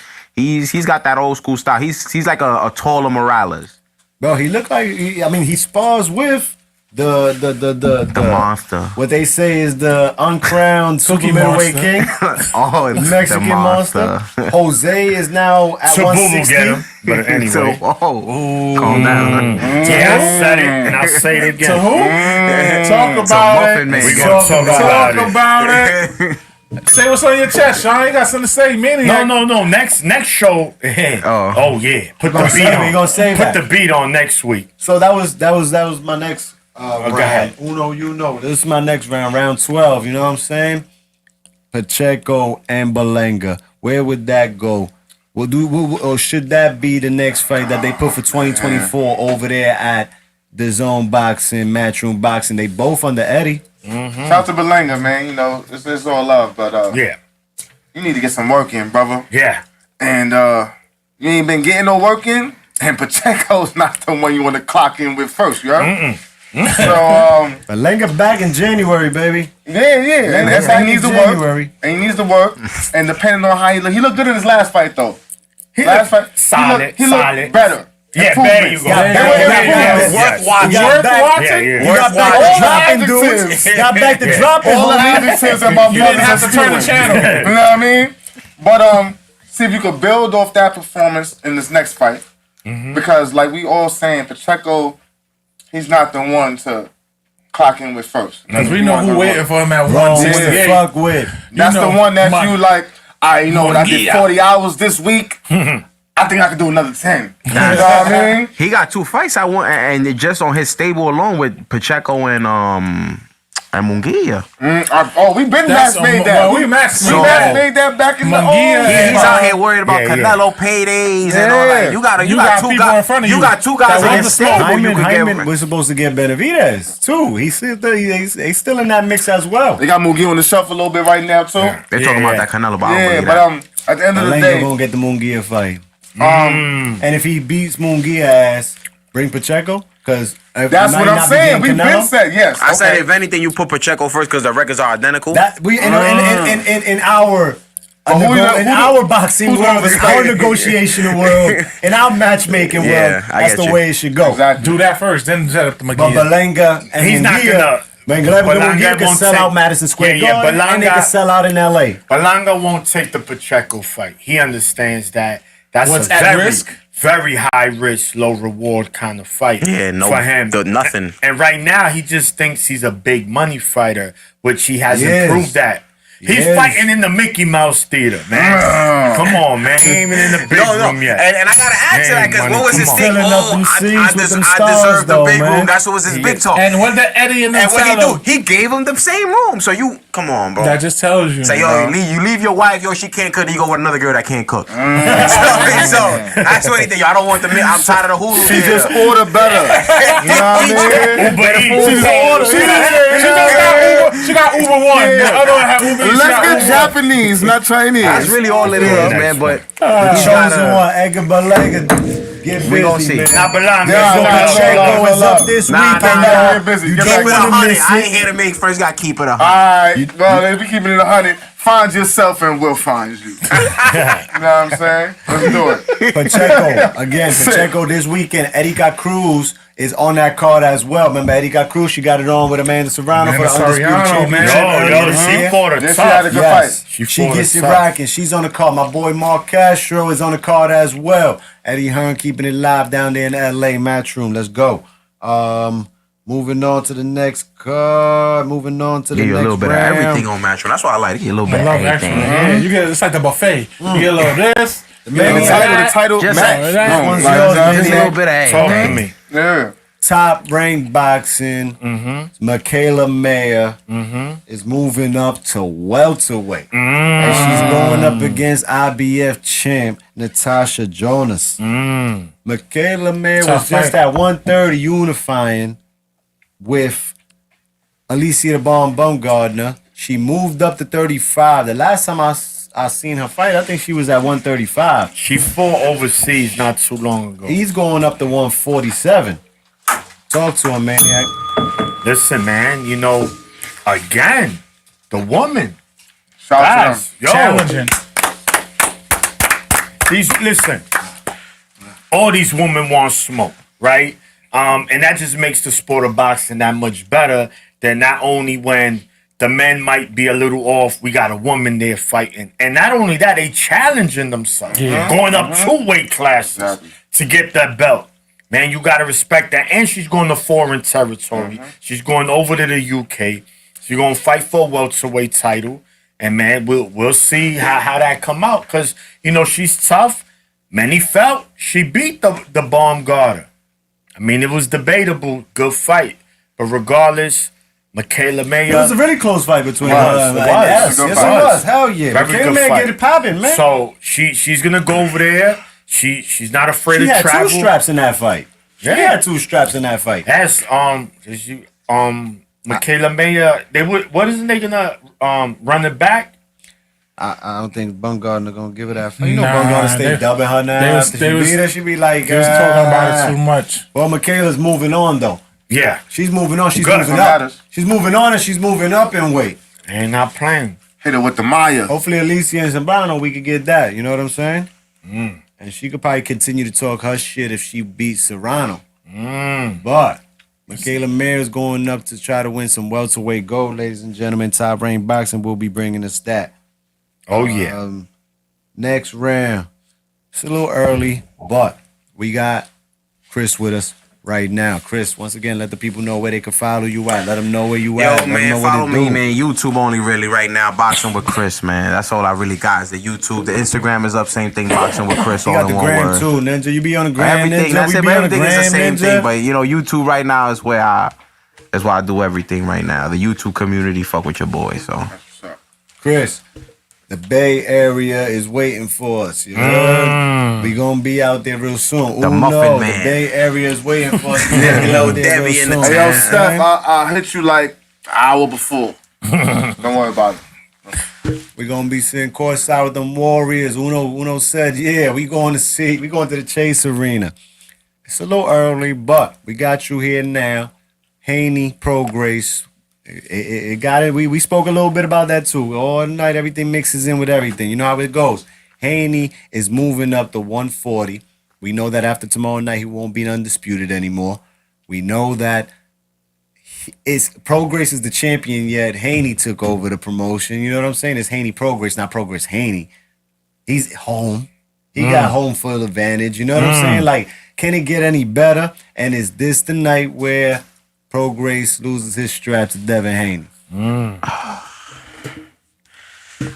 got that old school style. He's like a taller Morales, Bro, he looked like he spars with the the monster. what they say is the uncrowned super Cookie middleweight Monster. king. Oh, it's Mexican the monster. Jose is now at Sabubu 160. get him. But anyway. So, calm down. Yeah, I said it and I'll say it again. To who? Talk So about Muffin it. Man. We gonna talk about Talk it. about it. Say what's on your chest, Sean. You got something to say, Maniac. No. Next show. Oh yeah. Put the gonna beat save- on. we gonna save Put that. the beat on next week. So that was my next round. ahead. Uno, you know. This is my next round 12. You know what I'm saying? Pacheco and Balanga. Where would that go? Or should that be the next fight that they put for 2024 over there at the Zone Boxing, Matchroom Boxing? They both under Eddie. Shout out to Belanga, man. You know, it's all love, but Yeah. you need to get some work in, brother. Yeah. And you ain't been getting no work in, and Pacheco's not the one you want to clock in with first, you heard? So, Balanga back in January, baby. yeah, and that's how he needs to work. January. And he needs to work. And depending on how he looked good in his last fight, though. Looked solid, He solid. looked better. Yeah, there you Improvements. go. Yeah, There you go. yeah. Yes. Worth He got watching. back- Worth watching. Yeah, He yeah. got back All to the dropping adjectives. dudes. He got back to dropping, All the homie. adjectives about You didn't have to turn the channel. You know what I mean? But see if you could build off that performance in this next fight. Because like we all saying, Pacheco, he's not the one to clock in with first. Because we know who waiting for him at Wrong with 168. the fuck with. That's know, the one that Mon- you like. You know what? I did Munguia. 40 hours this week. I think I could do another 10. You know what I mean? He got 2 fights. And it just on his stable alone with Pacheco and Munguia. We've been That's match made a- that. well, we match we made match that. made that back in the Munguia, He's Yeah. out here worried about Yeah, yeah. Canelo paydays and all that. You got You got two people guys in front of You you got 2 guys that in want your the smoke. stable. You Hyman can was supposed to get Benavidez too. He's still in that mix as well. They got Mugi on the shelf a little bit right now too. Yeah, They're talking about Yeah. that Canelo, but I don't believe but that. at the end of the Balanga day, gonna get the Munguia fight. um, And if he beats Munguia ass, bring Pacheco. Because that's what I'm saying. We've been said yes. I said okay. if anything, you put Pacheco first because the records are identical. that we in our in our boxing who's world, gonna in decide? our negotiation world, in our matchmaking Yeah, world, I that's get the you. way it should go. Exactly. Do that first, then set up the But McGee. Balanga and He's not Munguia, gonna. Munguia can won't sell take- out Madison Square Yeah, Garden, and they Balanga- can sell out in LA. Balanga won't take the Pacheco fight. He understands that that's What's a at very, risk? very high risk, low reward kind of fight Yeah, no, for him. nothing. And right now, he just thinks he's a big money fighter, which he has He is. improved that. He's Yes. fighting in the Mickey Mouse Theater, man. Come on, man. He ain't even in the big room yet. And I gotta ask you that because Money, what was come his on. thing? Filling up them seats with them stars, deserve the though, big man. room. That's what was his big talk. And what did Eddie and them And what he tell do? him? He gave him the same room. So you, come on, bro. That just tells you. Say, yo, you leave your wife, yo, she can't cook, you go with another girl that can't cook. So that's what he think. Yo, I don't want the meat. I'm tired of the Hulu. She theater. just order better. You know what I mean? Uber Eats. She just order. She got Uber One. Yeah. The other one had Uber Eats. She Let's got get Uber. Japanese, not Chinese. That's really all it is, man. But Chosen one, Edgar Balega. Get busy, We gon' see. man. Nah, but nah, Yeah, man. nah, Pacheco is nah, up this nah, weekend. nah, y'all. We're busy. You Get don't back keep it to want to 100. miss I ain't it. here to make first. Got to keep it 100. Alright, well, if we keep it in 100, find yourself and we'll find you. You know what I'm saying? Let's do it. Pacheco, again, Pacheco this weekend. Erika Cruz is on that card as well. Remember, Erika Cruz, she got it on with Amanda Serrano for the Amanda Undisputed Serrano, Championship. man. Yo, earlier this she year. fought a Yes, she had a tough. good Yes, fight. she fought gets a it tough. rocking. She's on the card. My boy Mark Castro is on the card as well. Eddie Hearn keeping it live down there in the LA Matchroom. Let's go. Moving on to the next card. Moving on to the Give you a next little bit round. of everything on Matchroom. That's why I like it. Give you a little bit I of love everything. action. Yeah, you get it's like the buffet. You get a little this. Man, The yeah. title Just match. like that. Boom. One's Like, yours, you know what I Just a mean? little bit of Talk to everything. me. Yeah. Top ranked boxing. Michaela Mayer is moving up to welterweight. And she's going up against IBF champ Natasha Jonas. Michaela Mayer was Tough just fight. at 130 unifying with Alicia the Bomb Bumgardner. She moved up to 35. The last time I seen her fight, I think she was at 135. She fought overseas not too long ago. He's going up to 147. Talk to him, Maniac. Listen, man, you know, again, the woman. Shout out to Guys, them. yo, Challenging. listen, all these women want smoke, right? And that just makes the sport of boxing that much better than not only when the men might be a little off, we got a woman there fighting. And not only that, they challenging themselves, going up 2 weight classes Exactly. to get that belt. Man, you got to respect that. And she's going to foreign territory. She's going over to the UK. She's going to fight for a welterweight title. And, man, we'll see how that come out. Because, you know, she's tough. Many felt she beat the bomb guarder. I mean, it was debatable. Good fight. But regardless, Michaela Mayer. It was a really close fight between It her was, and it yes, was. yes, it It was. was. Hell yeah. Very Michaela good Mayer fight. get it popping, man. So she's going to go over there. She's not afraid she to had travel. 2 straps in that fight. She Yeah. had 2 straps in that fight. That's Michaela Mayer. What isn't they gonna run it back? I don't think Bumgardner gonna give her that fight. You know Nah, Bumgardner stay they- dubbing her now. they was- After they she was- beat her, she be like, They was talking about it too much. Well, Michaela's moving on though. Yeah, She's moving on. She's Good. moving That's what up. matters. She's moving on and she's moving up in weight. ain't not playing. Hit it with the Maya. Hopefully, Alicia and Zambrano, we could get that. You know what I'm saying? And she could probably continue to talk her shit if she beats Serrano. But Michaela Mayer's going up to try to win some welterweight gold, ladies and gentlemen. Top Rank Boxing will be bringing us that. Oh yeah. Next round. It's a little early, but we got Chris with us right now. Chris, once again, let the people know where they can follow you at. Let them know where you at. Yo, Let them know man, what follow to me, do. man. YouTube only really right now. Boxing with Chris, man. That's all I really got is the YouTube. The Instagram is up, same thing. Boxing with Chris, You all got in the one gram word. too, Ninja. You be on the gram, Everything, Ninja. that's We it. be But on the everything is the gram, same Ninja. thing. But you know, YouTube right now is where I do everything right now. The YouTube community fuck with your boy. So Chris, the Bay Area is waiting for us. You heard? We gonna be out there real soon. The Ooh, Muffin no, Man. The Bay Area is waiting for us. We gonna be out there Debbie real in the soon. Hey, yo, town. Steph, I'll hit you like an hour before. Don't worry about it. We gonna be sitting courtside with them Warriors. Uno said, yeah, we going to the Chase Arena. It's a little early, but we got you here now. Haney, Pro Grace. It got it. We spoke a little bit about that too. All night, everything mixes in with everything. You know how it goes. Haney is moving up to 140. We know that after tomorrow night, he won't be undisputed anymore. We know that Pro Grace is the champion, yet Haney took over the promotion. You know what I'm saying? It's Haney Pro Grace, not Pro Grace Haney. He's home. He got home field advantage. You know what I'm saying? Like, can it get any better? And is this the night where Pro Grace loses his strap to Devin Haney?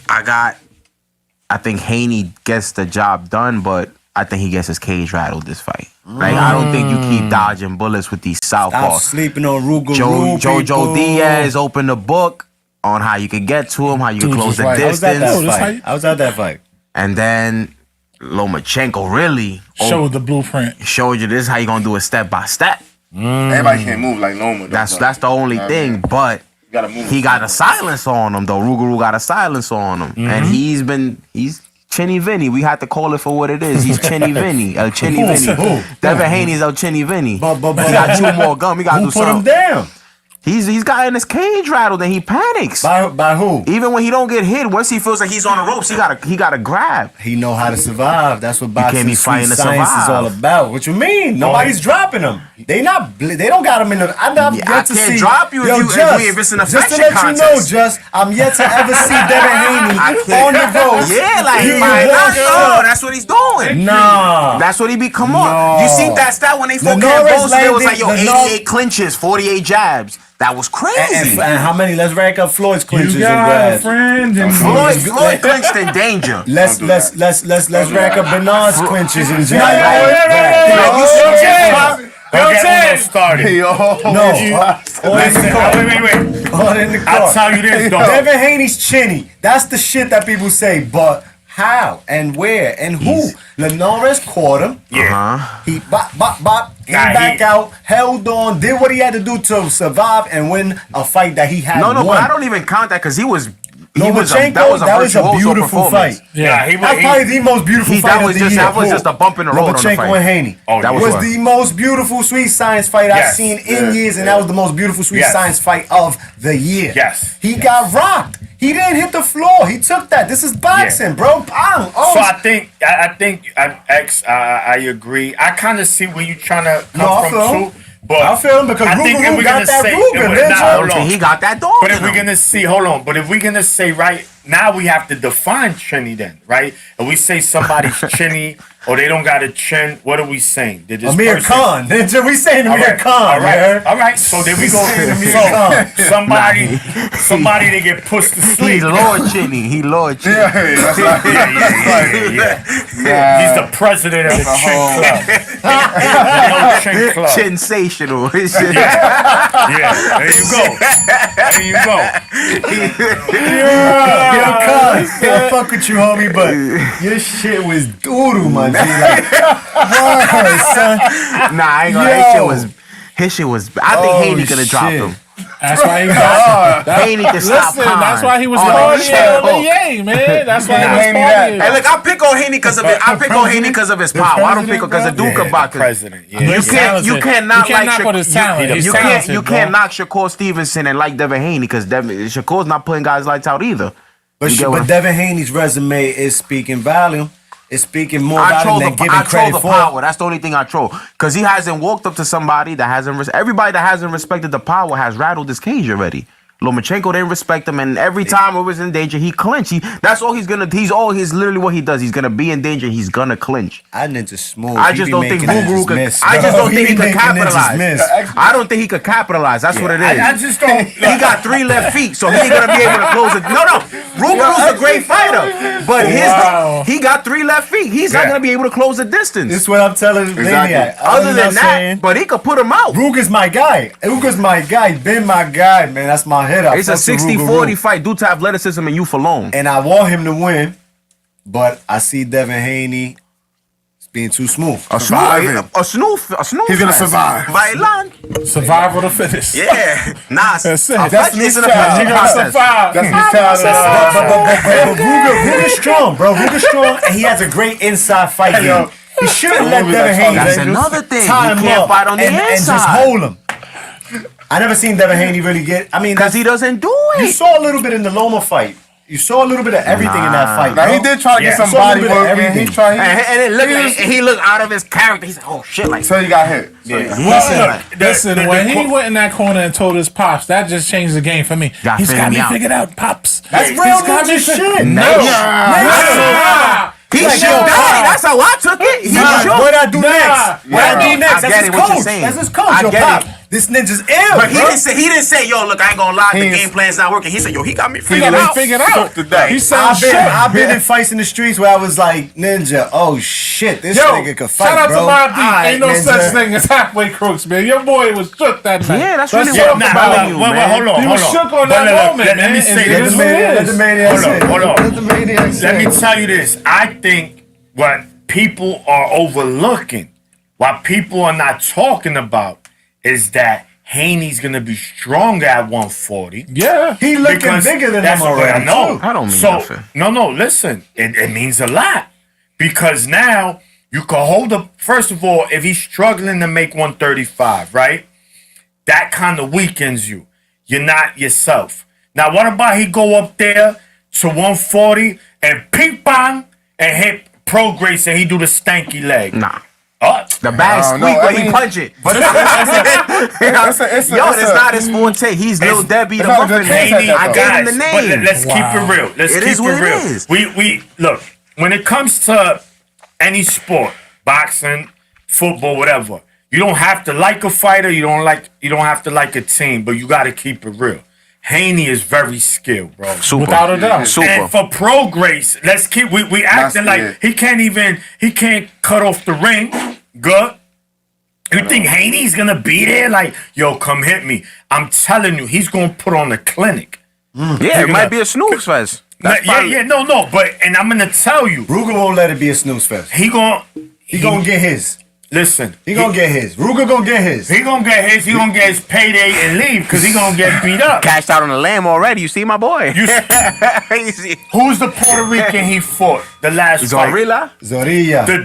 I think Haney gets the job done, but I think he gets his cage rattled this fight. Like, I don't think you keep dodging bullets with these Stop southpaws. sleeping on Ruger. Jojo Diaz opened the book on how you could get to him, how you could Dude, close just the like- I was at distance. that this fight. I was at that fight. And then Lomachenko really Showed the blueprint. showed you this is how you gonna do it step by step. Everybody can't move like Loma. though, so That's the only Yeah, thing. But you gotta move. he got a silence on him though. Rugaru got a silence on him, and he's Chinny Vinny. We had to call it for what it is. He's Chinny Vinny, El Chinny Vinny. Who? Devin Haney's El Chinny Vinny. But- He got 2 more gum. He got to Who do put him something. down? He's got in his cage rattled and he panics. By who? Even when he don't get hit, once he feels like he's on the ropes, he gotta grab. He know how to survive. That's what boxing can't be sweet fighting to science is survive. all about. What you mean? Nobody's dropping him. They don't got him in the. I'm not Yeah, yet I to can't see. drop you if Yo, you- if Just, we- if it's an just to affection let you know, contest. Just I'm yet to ever see Devin Haney on the ropes. Yeah, like He he might not walks know. up. That's what he's doing. Nah. That's what he be. Come on, you seen that stat when they fought Linares Cambosia? It was like yo, landed- 88 clinches, 48 jabs. That was crazy. And how many? Let's rank up Floyd's clinches You and got a grabs. friend in Floyd clinched in danger. Let's rank up Bernard's clinches and jabs. Like, you see Jeff- Don't get Uno started. Yo, No. Listen, wait. On in the I'll car. tell you this, though. Devin Haney's chinny. That's the shit that people say. But how and where and who? Linares caught him. Yeah. He bop, came Nah, back he- out, held on, did what he had to do to survive and win a fight that he had No, won. but I don't even count that because he was. Lomachenko, That was a that was a virtuoso beautiful performance. fight. Yeah, That's probably the most beautiful fight That of was the just year. that was just a bump in the road on the Lomachenko fight. and Haney. Oh, That yeah. was was the most beautiful sweet science fight I've Yes. seen in years, and that was the most beautiful sweet Yes. science fight of the year. Yes. He got rocked. He didn't hit the floor. He took that. This is boxing, bro. Bang. Oh, So I think I agree. I kind of see where you're trying to No, I come feel from him. too. But I feel him because I think if Ruger we're got gonna that say- Ruger, nah, ninja. hold on. He got that dog. But if in we're him. gonna see, hold on. But if we're gonna say right now, we have to define chinny then, right? And we say somebody's chinny or they don't got a chin. What are we saying? Did this Amir person- Khan. Ninja, we saying Amir Alright, Khan. all right, man. all right. So there we go. Amir So Khan. somebody they get pushed to sleep. He's Lord Chinny. He Lord Chinny. yeah, that's like, Yeah. He's the president of the Chin Club. No Chin Club. Sensational. His shit- Yeah, there you go. There you go. Yo, Khan. I fuck with you, homie, but your shit was doodoo, man. Like, word, son. Nah, I ain't gonna. Yo. His shit was. I think Oh, Haney could have dropped shit. him. That's why he got. Haney can stop. Listen, that's why he was on partying the on the yay, man. That's why he was Haney that. partying. Hey, look, I pick on Haney because of it. I pick on Haney because of his power. I don't pick on because of Duke Yeah, Baka. president. Yeah. You He's can't. You talented. can't not You can't like knock on his talent. He's You talented, can't bro. knock Shakur Stevenson and like Devin Haney because Shakur's not putting guys lights out either. But, You get what I'm- Devin Haney's resume is speaking volume. It's speaking more I volume troll than the giving I troll credit the for. power. That's the only thing I troll because he hasn't walked up to somebody that hasn't. Everybody that hasn't respected the power has rattled his cage already. Lomachenko didn't respect him, and every time it was in danger, he clinched. That's all he's gonna. He's literally what he does. He's gonna be in danger. He's gonna clinch. I Ninja smooth. I He just be don't think making Guru ninjas could. miss, I just bro. don't think he be could making ninjas capitalize. miss. I don't think he could capitalize. That's what it is. I just don't. He got 3 left feet, so he ain't gonna be able to close it. No. Rugaru's a great fighter, but he got 3 left feet. He's not gonna be able to close the distance. This is what I'm telling Maniac. Other than that, but he could put him out. Ruger's my guy. Ruger's my guy. Been my guy, man. That's my hitter. It's a 60-40 fight due to athleticism and youth alone. And I want him to win, but I see Devin Haney being too smooth. A snoof. He's gonna survive. Bailan. Survival of the fittest. Yeah. Nah. That's it. Affection That's isn't a his flexion child. process. That's his child. But Ruger's strong, bro. Ruger's strong, and he has a great inside fight game. He shouldn't let Ruger, Devin that's Haney That's another thing. tie You him can't up fight on the and just inside. hold him. I never seen Devin Haney really get. I mean, Because he doesn't do you it. saw a little bit in the Loma fight. You saw a little bit of everything in that fight. Now bro. he did try to get Yeah. some So a little body bit of work in. He everything. tried. And it looked like he looked out of his character. He's like, oh shit, like So he got hit. So he got hit. Listen, when he went in that corner and told his pops, that just changed the game for me. Got He's got figured me out. figured out, pops. That's He's real got me ninja fi- shit. Nah. he Like, should yo, die. That's how I took it. He Nah, should. what I do next? What I Yeah, do next? I That's get his it, what you're coach. saying. That's his coach. I Yo, get Pop. it. this ninja's ill. But he bro. didn't say, yo, look, I ain't gonna lie, the He's- game plan's not working. He said, yo, he got me He figured got out. it figured out. today. He said I've been, shit. I've been in fights in the streets where I was like, Ninja, oh shit, this Yo, nigga could fight, shout out bro. to Mobb Deep. Alright, Ain't no Ninja. such thing as halfway crooks, man. Your boy was shook that night. Yeah, that's Let's really talk what I'm Nah, about telling it. you, hold man. on. He was shook on But that look, moment, let man. me say It Let this. is the what it maniac, let is. the maniac Hold say. on, hold on. Let the maniac say. Let me tell you this. I think what people are overlooking, what people are not talking about, is that Haney's gonna be stronger at 140. Yeah. He looking Because bigger than that's him what already. I know. too. I don't mean So nothing. no, listen. It means a lot because now you can hold up. First of all, if he's struggling to make 135, right? That kind of weakens you. You're not yourself. Now, what about he go up there to 140 and ping pong and hit Pro Grace and he do the stanky leg? Nah. The Bag I don't know. squeak I when he mean- punch it. But it's Yo, that's not his forte. He's Lil Debbie the it's not a good Muffin case Man. at that, I though. gave him the But name. let's keep it real. Let's It keep is what it it real. is. We look, when it comes to any sport, boxing, football, whatever, you don't have to like a fighter, you don't have to like a team, but you gotta keep it real. Haney is very skilled, bro. Super. Without a doubt. Super. And for Pro Grace, let's keep we acting like scared. he can't cut off the ring. Good. You think Haney's gonna be there? Like, yo, come hit me. I'm telling you, he's gonna put on a clinic. Yeah, it might be a snooze fest. That's probably- No, but and I'm gonna tell you, Ruger won't let it be a snooze fest. he gonna Get his. listen. He gonna get his. Ruger gonna get his. He gonna get his. He gonna get his payday and leave because he gonna get beat up. Cashed out on the lamb already. You see my boy? You You see? Who's the Puerto Rican he fought the last fight? Zorilla? Zorilla. The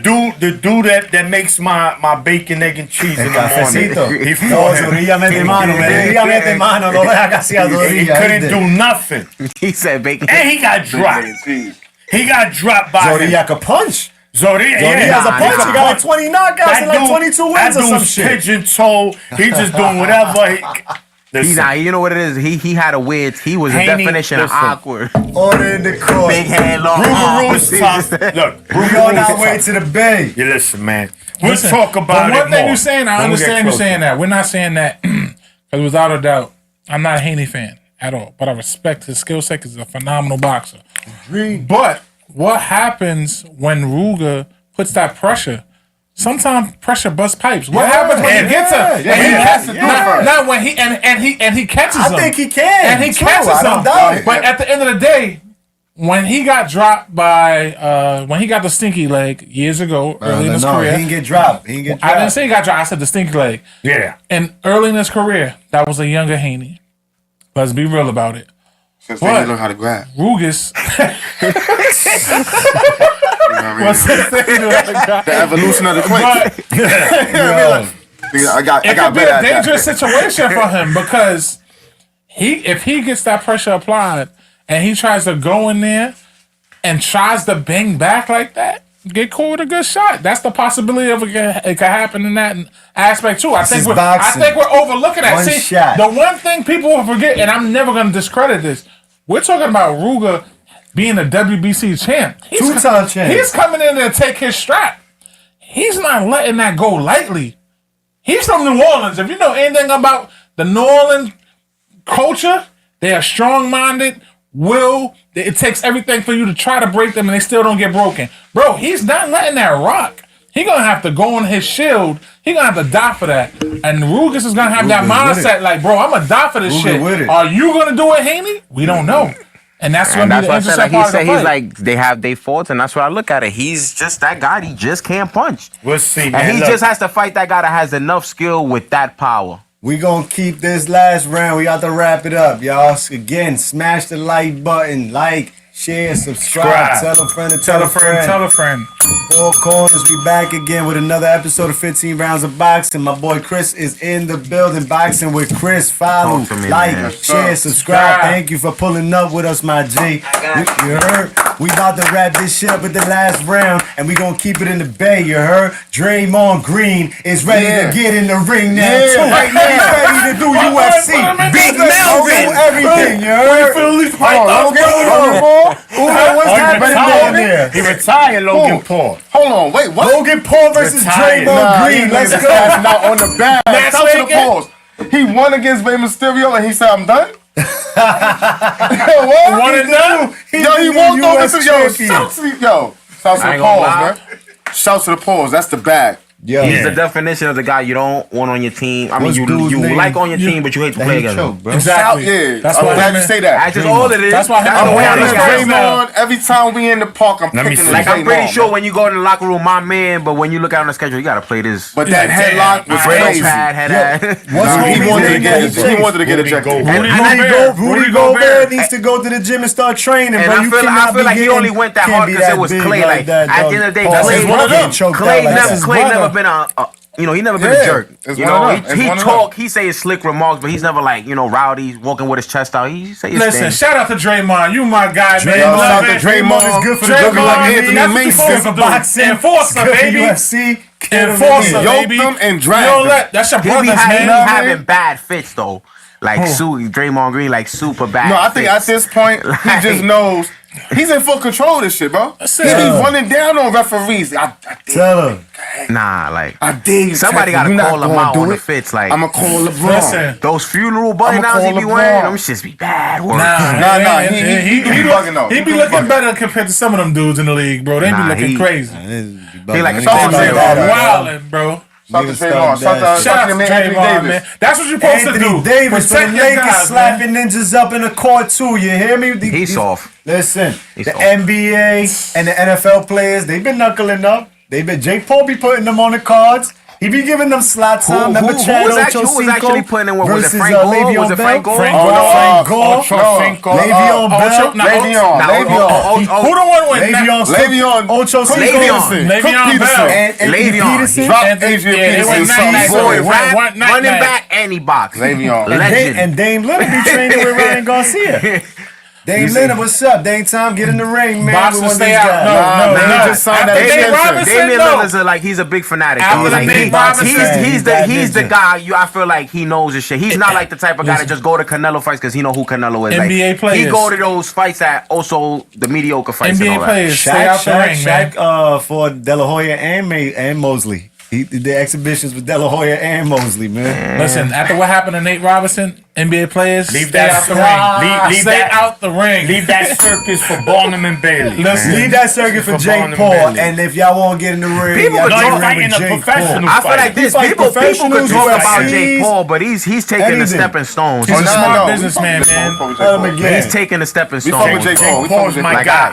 dude that makes my bacon, egg, and cheese El in the morning. cafecito. He No, fought him. Zorilla mete mano. Zorilla mete mano. No deja casi a He Zorilla. couldn't do nothing. He said bacon. And he got dropped. He got dropped by him. Zorilla can punch. Zorilla, Zorilla yeah. has a Nah, punch. nah. He got like 20 knockouts and like 22 wins that or some dude's shit. pigeon toe. He just doing whatever. He Listen, not. You know what it is? He had a weird. He was a Haney, definition of listen. awkward. Order in the court. Big head, long Ruger arms. is tough. Look, We on our way to the bay. you listen, man. We'll Listen, talk about but it one thing more you're saying, I when we get understand you closer. saying that. We're not saying that because without a doubt, I'm not a Haney fan at all. But I respect his skill set because he's a phenomenal boxer. But what happens when Ruger puts that pressure? Sometimes pressure busts pipes. What happens when he gets up? yeah, he has to do it first. Not when he and he catches him. I think he can. And he too. catches I don't him. doubt it. But at the end of the day, when he got dropped by when he got the stinky leg years ago, early in his No, career. he didn't get dropped. He didn't get dropped. I didn't say he got dropped. I said the stinky leg. Yeah. And early in his career, that was a younger Haney. Let's be real about it. Since What? then, he learned how to grab. Rugus. You know what I mean? The evolution of the clinch. I got It could be better a at that. dangerous situation for him because if he gets that pressure applied and he tries to go in there and tries to bang back like that, get caught with a good shot. That's the possibility of it could happen in that aspect too. I think is we're boxing. overlooking that. One See, shot. the one thing people will forget, and I'm never going to discredit this. We're talking about Ruger being a WBC champ. Two-time champ. He's coming in there to take his strap. He's not letting that go lightly. He's from New Orleans. If you know anything about the New Orleans culture, they are strong-minded, it takes everything for you to try to break them and they still don't get broken. Bro, he's not letting that rock. He gonna have to go on his shield. He gonna have to die for that. And Rugus is gonna have that Ruger with mindset like, bro, I'm gonna die for this Ruger shit. with it. Are you gonna do it, Haney? We don't know. And that's And gonna that's be the what I said. interesting Like he part of said, the he's fight. like they have their faults, and that's what I look at it. He's just that guy. He just can't punch, We'll see, and man. he Look, just has to fight that guy that has enough skill with that power. We gonna keep this last round. We got to wrap it up, y'all. Again, smash the like button, like, share, subscribe. Subscribe. Tell a friend to Tell a friend, tell a friend. Four Corners, we back again with another episode of 15 Rounds of Boxing. My boy Chris is in the building. Boxing with Chris. Follow, Talk to me, like, man. share, subscribe. Thank you for pulling up with us, my G. You heard? We about to wrap this shit up with the last round, and we gonna keep it in the bay. You heard? Draymond Green is ready to get in the ring now, too. Right now, he's ready to do UFC. Big Let's Melvin. do everything. You heard? What's happening down there? He retired, Logan Paul. Hold on, wait, what? Logan Paul versus Retired. Draymond Green. Let's go. Not on the bag. Matchmaking? Stop to the pause. He won against Rey Mysterio and he said, I'm done? What? One and done? He walked over to champion. Shouts to the I ain't gonna pause, lie. man. Shouts to the pause. That's the bag. Yo, He's the definition of the guy you don't want on your team. I mean, What's you dude's name? like on your team, but you hate to that play he against him. choked, bro. Exactly. Yeah, That's I'm why glad him you and- say that. That's just all it is. That's why him That's and the way I Draymond look at it. Draymond, every time we in the park, I'm Let me picking see. the Like, I'm pretty Draymond, sure man. when you go in the locker room, my man, but when you look out on the schedule, you got to play this. But that Yeah, headlock damn. was Fredo crazy. pad, head What's Nah, he Rudy wanted to name? get he wanted to get Rudy ejected. Gobert. Rudy Rudy Gobert. Gobert needs to go to the gym and start training, And bro. I You feel cannot like be he only went that can't hard be because that it was big Clay. Like, that, at dog. the end of the day, Paul, Clay- his one of brother them. choked Clay out like never, that. Clay brother. never been he never been Yeah, a jerk. it's You one of know, them. It's he one of talk, he say his slick remarks, but he's never like, rowdy, walking with his chest out. He say his Listen, thing. shout out to Draymond. You my guy, man. Draymond, Love shout out it. to Draymond. is good for the Draymond, looking like man, Anthony that's what you Mason. supposed to do. Boxing. Enforcer, Good for baby. UFC. Enforcer, He yoked baby. them and You dragged don't them. let that's your He be brothers, man. having bad fits though. Like Draymond Green, like super bad. No, I think at fits. this point, he just knows he's in full control of this shit, bro. That's He it. be running down on referees. I Tell him. Nah, like dare you. somebody Texas. gotta You not call him gonna out do on the it? fits. Like I'ma call LeBron. Listen. those funeral button downs he call be LeBron. wearing, them shits be bad work. Nah, he bugging though. He be He looking bugging. better compared to some of them dudes in the league, bro. They Nah, be looking he- crazy. He like a Shout out to Draymond. Draymond. Wildin', bro. Shout out to Niggas Draymond. start Shout out Shout out to to man Anthony Draymond, Davis. man. That's what you're supposed to do. Anthony Davis for the Protect your Lakers guys, man. slapping ninjas up in the court too. You hear me? He's soft. Listen, He's the soft. NBA and the NFL players, they've been knuckling up. Jake Paul be putting them on the cards. He be giving them slot time. Remember Chad who was actually putting in what was it? versus, Frank Gore? Le'Veon Was it Bell? Frank Gore? Frank Oh, Gore. no, Frank Gore. Ocho, Le'Veon Bell. Ocho, nah, Le'Veon. Who the one with Le'Veon. Le'Veon. Ocho Cook Cinco. Peterson. Le'Veon Cook Bell. Peterson. And Le'Veon. Peterson. Drop Anthony- Adrian yeah, they Peterson. went Son. night-night. Boy, One- rap, one night running night. back, and he box. Le'Veon. Legend. And Dame Lillard be training with Ryan Garcia. Dame Lillard, what's up? Dame time, get in the ring, man. Boxers We want stay these out. guys. No, man, no. he just signed After that Nate extension. Robinson, Damian no. Lillard's he's a big fanatic. After Though. the Like, Nate Robinson, he's the ninja. guy. I feel like he knows his shit. He's not like the type of guy that just go to Canelo fights because he know who Canelo is. NBA like, players. He go to those fights that also the mediocre fights. and NBA all that. players, stay out the ring, man. Shaq, for De La Hoya and Mosley. He did the exhibitions with De La Hoya and Mosley, man. Listen, after what happened to Nate Robinson, NBA players, Leave stay that out the slide. ring. Leave Stay that- out the ring. Leave that circus for Barnum and Bailey. Listen, Leave that circuit for For Jake Barnum Paul, Bailey. and if y'all want to get in the ring, People y'all could get in talk the ring fighting with a Jake professional Paul. I feel like this. fight People could professionals, talk about UFCs, Jake Paul, but he's taking anything. the stepping stones. He's a Oh, no, smart no. businessman, man. Let him again. He's taking the stepping We fuck with stones. Jake Paul. We fuck Paul's with Jake my Paul. Like guy.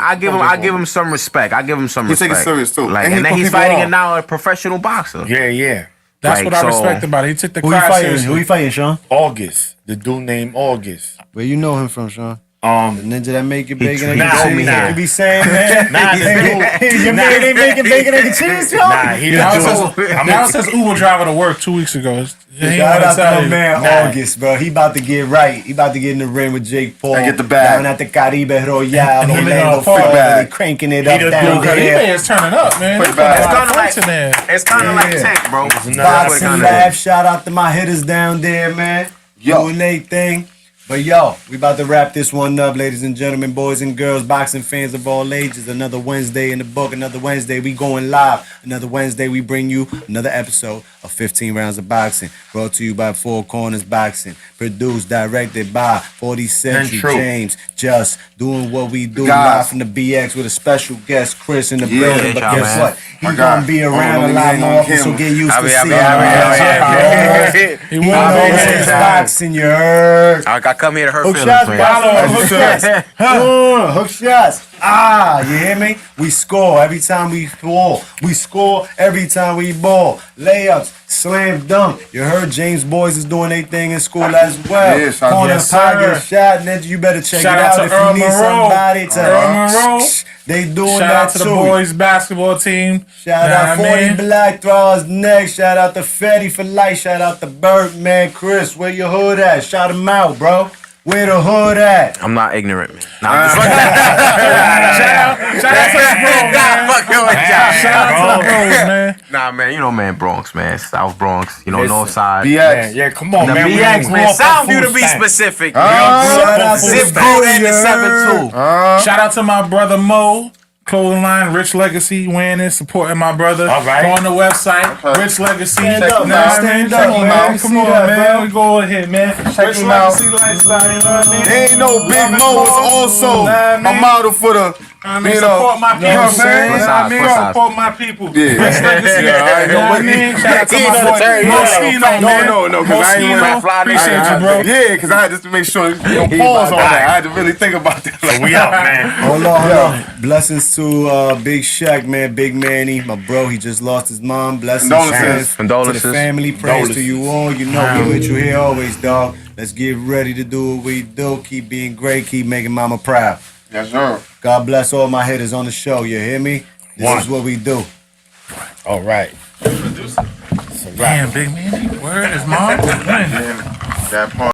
I give him some respect. I give him some He take respect. it serious, too. Like, And he and then put he's people fighting on. and now a professional boxer. Yeah. That's Like, what I so- respect about it. He took the Who he craft fighting? seriously. Who he fighting, Sean? August. The dude named August. Where you know him from, Sean? The ninja that make it bacon, egg, Nah, and cheese. nah. You be saying, man. Nah, Your man ain't making bacon, egg, and cheese, Sean. Nah, he Now it the dude. says, now it says Uber driver to work 2 weeks ago. He ain't Shout wanna out to tell my you. man Nah. August, bro. He about to get right. He about to get in the ring with Jake Paul. And get the bag. Down at the Caribe Royale, And he Orlando, gonna Florida. bag. They cranking it He up the down dude. Caribe there. is turning up, man. Put it They put back. a It's lot kind of of fights in there. like it's kind of like Yeah. Tank, bro. That's what it Boxing kinda Lab. is. Shout out to my hitters down there, man. Yo. Doing they thing. But yo, we about to wrap this one up, ladies and gentlemen, boys and girls, boxing fans of all ages. Another Wednesday in the book. Another Wednesday we going live. Another Wednesday we bring you another episode of 15 Rounds of Boxing. Brought to you by Four Corners Boxing. Produced, directed by 40th Century true. James. Just doing what we do Guys. live from the BX with a special guest, Chris, in the Yeah, building. But y'all, guess man. what? He's My gonna God. be Oh, around let a me lot get more on often, so camera. get used I'll to be- seeing I'll be- He He won knows over his here. boxing, you heard? I come here to hurt Hook feelings, shots, man. follow, hook shots. Hook shots. You hear me? We score every time we ball. We score every time we ball. Layups, slam dunk. You heard James Boys is doing their thing in school as well. Yeah, shout out- Corner Yes, pocket sir. shot, Ninja, you better check Shout it out out to if Earl you need Monroe. somebody to. Earl Monroe. They doing Shout that out to the too. boys basketball team. Shout Nah, out 40 man. Black Throwers next. Shout out to Fetty for life. Shout out to Birdman Chris. Where your hood at? Shout him out, bro. Where the hood at? I'm not ignorant, man. Nah, I'm just Shout out to the bros, man. fucking with y'all. Shout out to the bros, man. Nah, man, you know, man, Bronx, man, South Bronx, you know, Listen, North Side. BX. Yeah, come on, The man. We BX, didn't grow man. up on Soundview to food be stamps. specific. Shout out to Zip the code crew, and you the heard? 7-2. Shout out to my brother Mo. clothing line, Rich Legacy, wearing it, supporting my brother. All right. Go on the website, Okay. Rich Legacy. Stand Check up, him man. out, Stand Check up, him man. out. Come See on, that, man. bro. We go ahead, man. Rich him out. Legacy lifestyle, you know what I mean? Ain't no Big Mo is also a model for the, I mean, you know, support my people, you know what I'm saying? You know what I mean? Plus size. Support my people. Yeah. Rich Legacy. Yeah, I You know what I mean? Shout out to He my know the boy term, yeah. Moschino, man. No, because I ain't Moschino. want Appreciate you, bro. Yeah, because I had just to make sure, pause on that. I had to really think about that. So we out, man. Hold on. Blessings to Big Shaq, man, Big Manny, my bro. He just lost his mom. Blessings Condolences. to the family. Prayers to you all. You know we with you here always, dog. Let's get ready to do what we do. Keep being great. Keep making mama proud. Yes, sir. God bless all my hitters on the show. You hear me? This is what we do. All right. Damn, big man. Word is mom. That part.